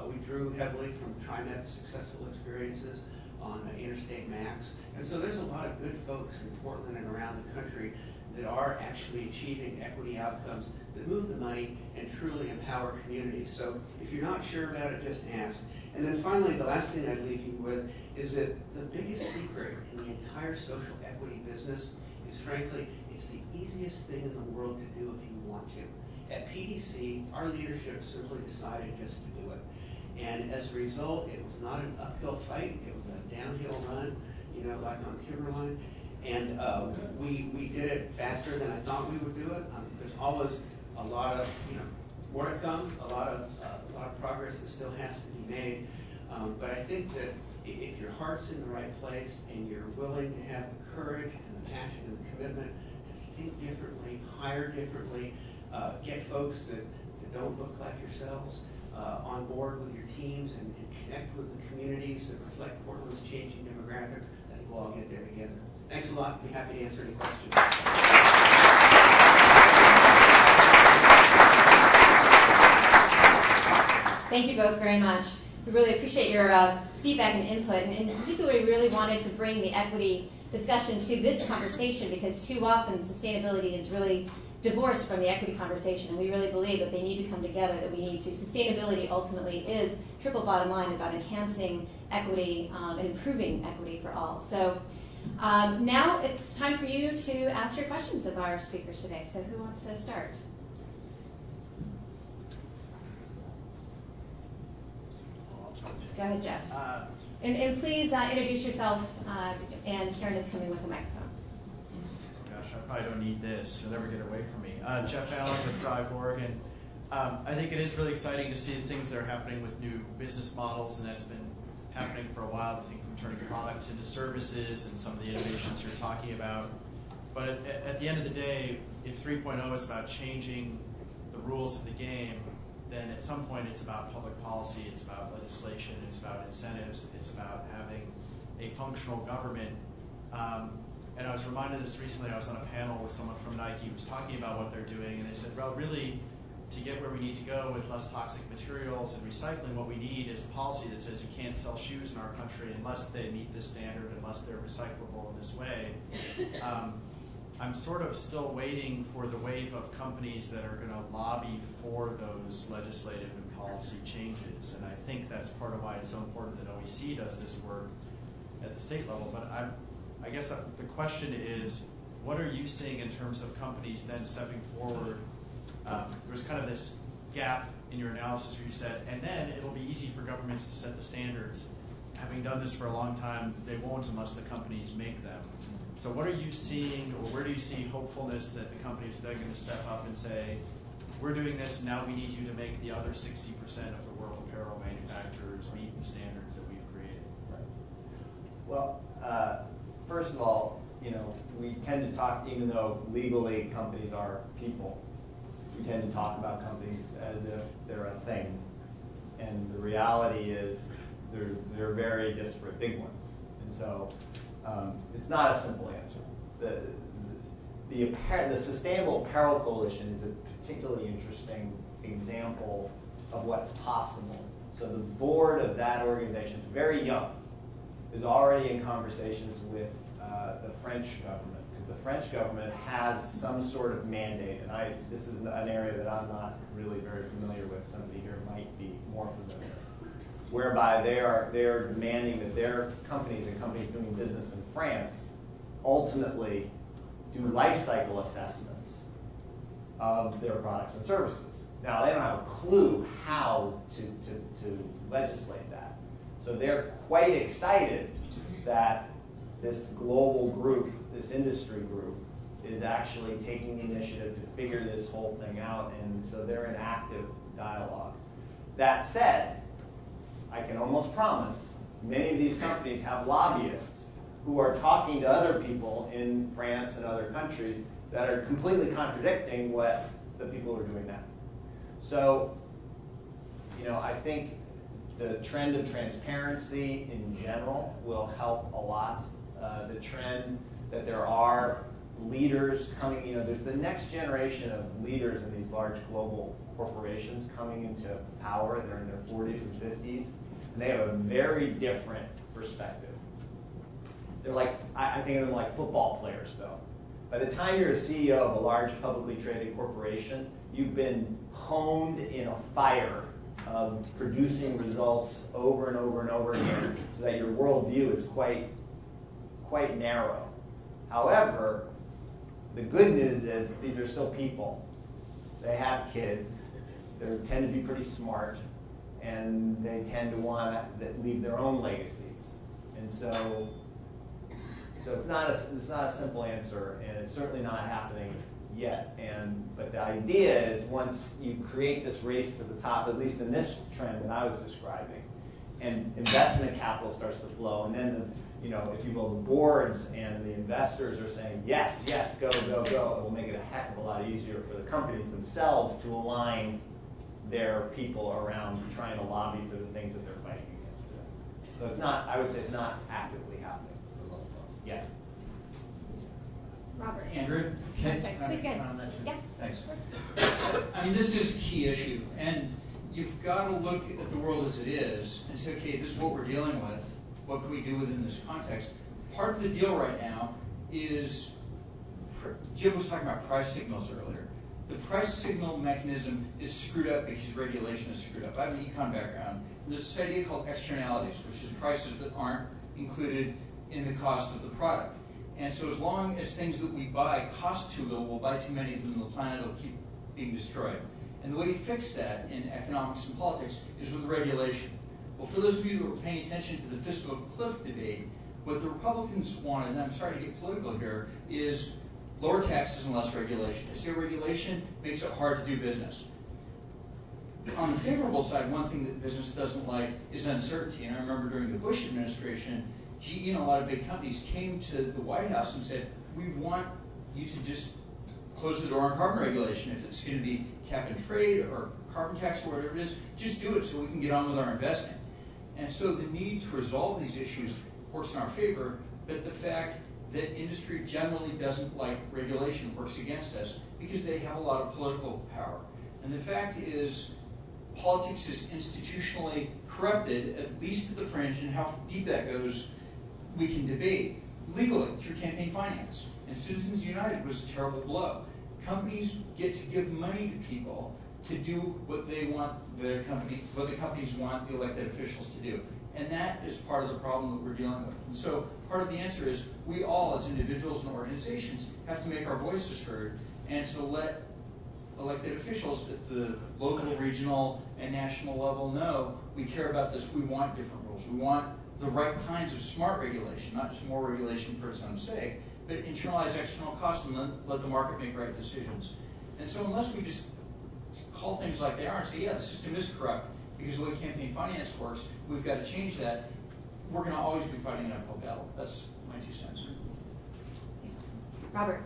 We drew heavily from TriMet's successful experiences on Interstate Max. And so there's a lot of good folks in Portland and around the country that are actually achieving equity outcomes that move the money and truly empower communities. So if you're not sure about it, just ask. And then finally, the last thing I'd leave you with is that the biggest secret in the entire social equity business is, frankly, it's the easiest thing in the world to do if you want to. At PDC, our leadership simply decided just to do it. And as a result, it was not an uphill fight, it was a downhill run, like on Timberline. And we did it faster than I thought we would do it. There's always a lot of, more to come, a lot of progress that still has to be made. But I think that if your heart's in the right place and you're willing to have the courage and the passion and the commitment to think differently, hire differently, get folks that don't look like yourselves on board with your teams and connect with the communities that reflect Portland's changing demographics, I think we'll all get there together. Thanks a lot. I'd be happy to answer any questions. Thank you both very much. We really appreciate your feedback and input, and in particular, we really wanted to bring the equity discussion to this conversation because too often sustainability is really divorced from the equity conversation. And we really believe that they need to come together, that we need to, sustainability ultimately is triple bottom line about enhancing equity and improving equity for all. So now it's time for you to ask your questions of our speakers today. So who wants to start? Go ahead, Jeff. And please introduce yourself, and Karen is coming with a microphone. Gosh, I probably don't need this. You'll never get away from me. Jeff Allen with Drive Oregon. I think it is really exciting to see the things that are happening with new business models, and that's been happening for a while. I think from turning products into services and some of the innovations you're talking about. But at the end of the day, if 3.0 is about changing the rules of the game, then at some point it's about public policy, it's about legislation, it's about incentives, it's about having a functional government. And I was reminded of this recently. I was on a panel with someone from Nike who was talking about what they're doing, and they said, well, really, to get where we need to go with less toxic materials and recycling, what we need is a policy that says you can't sell shoes in our country unless they meet this standard, unless they're recyclable in this way. I'm sort of still waiting for the wave of companies that are going to lobby for those legislative and policy changes. And I think that's part of why it's so important that OEC does this work at the state level. But I guess the question is, what are you seeing in terms of companies then stepping forward? There was kind of this gap in your analysis where you said, and then it'll be easy for governments to set the standards. Having done this for a long time, they won't unless the companies make them. So what are you seeing, or where do you see hopefulness that the companies are going to step up and say, we're doing this, now we need you to make the other 60% of the world apparel manufacturers meet the standards that we've created? Right. Well, first of all, we tend to talk, even though legally companies are people, we tend to talk about companies as if they're a thing. And the reality is they're very disparate big ones. And so it's not a simple answer. The Sustainable Apparel Coalition is a particularly interesting example of what's possible. So the board of that organization is very young, is already in conversations with the French government, because the French government has some sort of mandate, and this is an area that I'm not really very familiar with. Somebody here might be more familiar, whereby they are demanding that their companies and companies doing business in France ultimately do life cycle assessments of their products and services. Now, they don't have a clue how to legislate that. So they're quite excited that this global group, this industry group, is actually taking the initiative to figure this whole thing out, and so they're in active dialogue. That said, I can almost promise many of these companies have lobbyists who are talking to other people in France and other countries that are completely contradicting what the people are doing now. So, I think the trend of transparency in general will help a lot. The trend that there are leaders coming, there's the next generation of leaders in these large global corporations coming into power. They're in their 40s and 50s, and they have a very different perspective. They're like, I think of them like football players, though. By the time you're a CEO of a large publicly traded corporation, you've been honed in a fire of producing results over and over and over again, so that your worldview is quite narrow. However, the good news is these are still people. They have kids. They tend to be pretty smart, and they tend to want to leave their own legacies. And so it's not a simple answer, and it's certainly not happening yet. But the idea is once you create this race to the top, at least in this trend that I was describing, and investment capital starts to flow, and then if you will, the boards and the investors are saying yes, go, it will make it a heck of a lot easier for the companies themselves to align their people around trying to lobby for the things that they're fighting against today. So it's not, I would say it's not actively happening for most of us yet. Robert. Andrew? I'm sorry, please go ahead. Yeah. Thanks. I mean, this is a key issue, and you've got to look at the world as it is and say, okay, this is what we're dealing with. What can we do within this context? Part of the deal right now is, Jib was talking about price signals earlier. The price signal mechanism is screwed up because regulation is screwed up. I have an econ background. There's this idea called externalities, which is prices that aren't included in the cost of the product. And so as long as things that we buy cost too little, we'll buy too many of them, and the planet will keep being destroyed. And the way you fix that in economics and politics is with regulation. Well, for those of you who are paying attention to the fiscal cliff debate, what the Republicans wanted, and I'm sorry to get political here, is lower taxes and less regulation. They say regulation makes it hard to do business. On the favorable side, one thing that business doesn't like is uncertainty. And I remember during the Bush administration, GE and a lot of big companies came to the White House and said, we want you to just close the door on carbon regulation. If it's going to be cap and trade or carbon tax or whatever it is, just do it so we can get on with our investing. And so the need to resolve these issues works in our favor, but the fact that industry generally doesn't like regulation works against us because they have a lot of political power. And the fact is, politics is institutionally corrupted, at least at the fringe, and how deep that goes, we can debate legally through campaign finance. And Citizens United was a terrible blow. Companies get to give money to people to do what they want what the companies want the elected officials to do. And that is part of the problem that we're dealing with. And so part of the answer is we all, as individuals and organizations, have to make our voices heard and to let elected officials at the local, regional, and national level know we care about this, we want different rules. We want the right kinds of smart regulation, not just more regulation for its own sake, but internalize external costs and then let the market make right decisions. And so unless we just call things like they are and say, yeah, the system is corrupt because of the way campaign finance works, we've got to change that, we're going to always be fighting an uphill battle. That's my 2 cents. Thanks. Robert.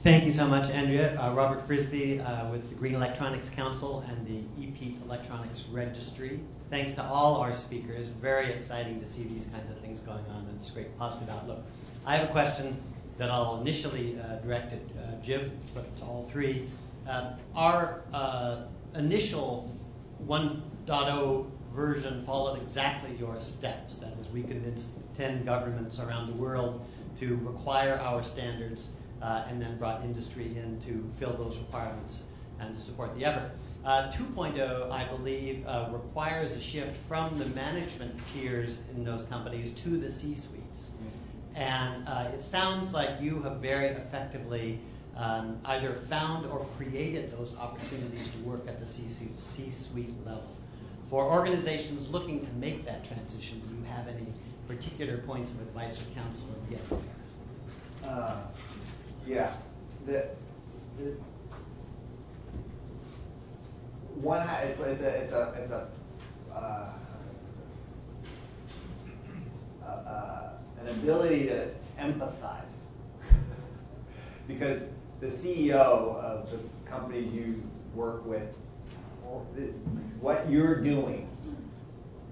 Thank you so much, Andrea. Robert Frisbee with the Green Electronics Council and the EP Electronics Registry. Thanks to all our speakers. Very exciting to see these kinds of things going on, and it's a great positive outlook. I have a question that I'll initially direct at Jib, but to all three. Our initial 1.0 version followed exactly your steps. That is, we convinced 10 governments around the world to require our standards and then brought industry in to fill those requirements and to support the effort. 2.0, I believe, requires a shift from the management tiers in those companies to the C-suites. And it sounds like you have very effectively either found or created those opportunities to work at the C-suite level. For organizations looking to make that transition, do you have any particular points of advice or counsel of getting there? Yeah. One, it's an ability to empathize, because the CEO of the companies you work with, what you're doing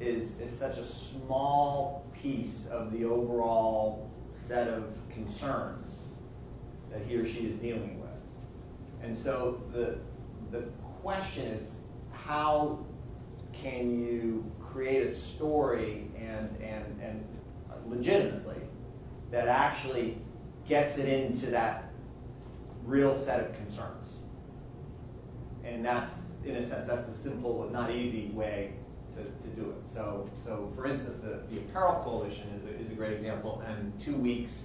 is such a small piece of the overall set of concerns that he or she is dealing with. And so the question is, how can you create a story and legitimately that actually gets it into that real set of concerns? And that's, in a sense, that's a simple and not easy way to do it. So for instance, the Apparel Coalition is a great example. And in 2 weeks,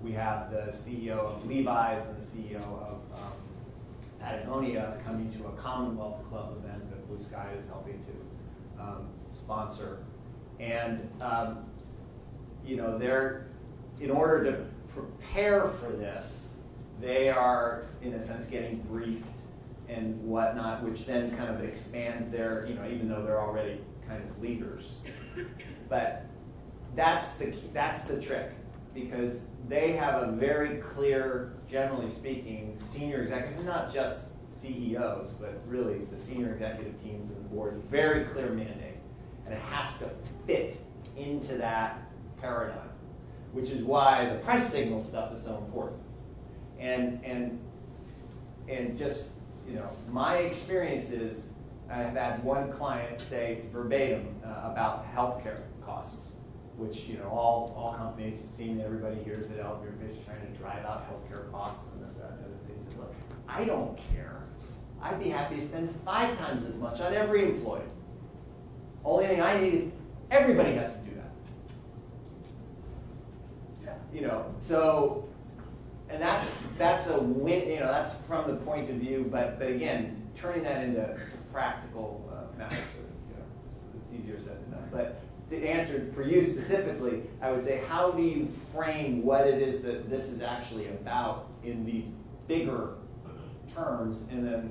we have the CEO of Levi's and the CEO of Patagonia coming to a Commonwealth Club event that BluSkye is helping to sponsor. And they're, in order to prepare for this, they are, in a sense, getting briefed and whatnot, which then kind of expands their, even though they're already kind of leaders. But that's the trick, because they have a very clear, generally speaking, senior executives, not just CEOs, but really the senior executive teams and the board, very clear mandate. And it has to fit into that paradigm, which is why the price signal stuff is so important. And just, my experience is I've had one client say verbatim about healthcare costs, which all companies, seeing everybody hears it out there, trying to drive out healthcare costs and this, that, and other things. Look, I don't care. I'd be happy to spend 5 times as much on every employee. Only thing I need is everybody has to do that. So, and that's a win. That's from the point of view. But again, turning that into practical matters, it's easier said than done. But to answer for you specifically, I would say, how do you frame what it is that this is actually about in these bigger terms, and then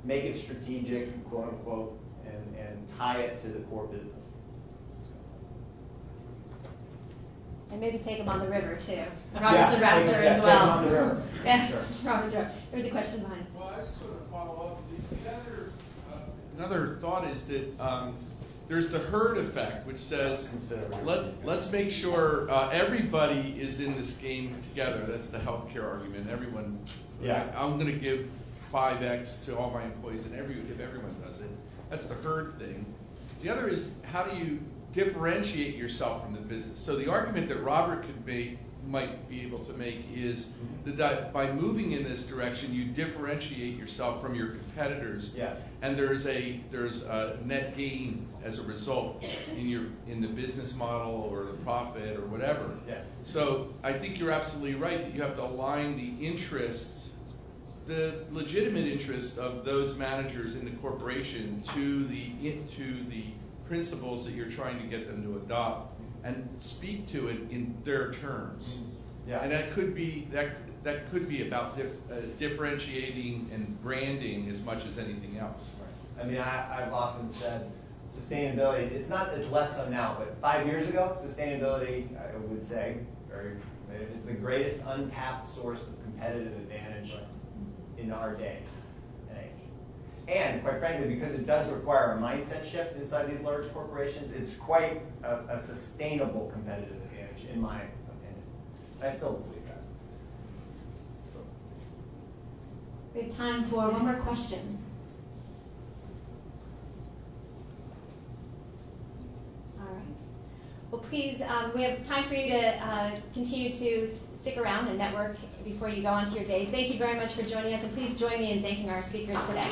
make it strategic, quote unquote, and tie it to the core business. And maybe take them on the river too. Robert's a raptor as well. Take them on the river. Yes, Sure. Robert's a raptor. There's a question behind. Well, I just sort of follow up. Another thought is that there's the herd effect, which says let's make sure everybody is in this game together. That's the healthcare argument. Everyone, I'm going to give 5x to all my employees, and if everyone does it, that's the herd thing. The other is, how do you differentiate yourself from the business? So the argument that Robert might be able to make is that by moving in this direction, you differentiate yourself from your competitors, and there's a net gain as a result in the business model or the profit or whatever. So I think you're absolutely right that you have to align the interests, the legitimate interests of those managers in the corporation to the principles that you're trying to get them to adopt, and speak to it in their terms. And that could be about differentiating and branding as much as anything else. I mean, I've often said sustainability, it's less so now, but 5 years ago, sustainability, I would say, is the greatest untapped source of competitive advantage in our day and age. And quite frankly, because it does require a mindset shift inside these large corporations, it's quite a sustainable competitive advantage, in my opinion. I still believe that. We have time for one more question. All right. Well, please, we have time for you to continue to stick around and network before you go on to your days. Thank you very much for joining us, and please join me in thanking our speakers today.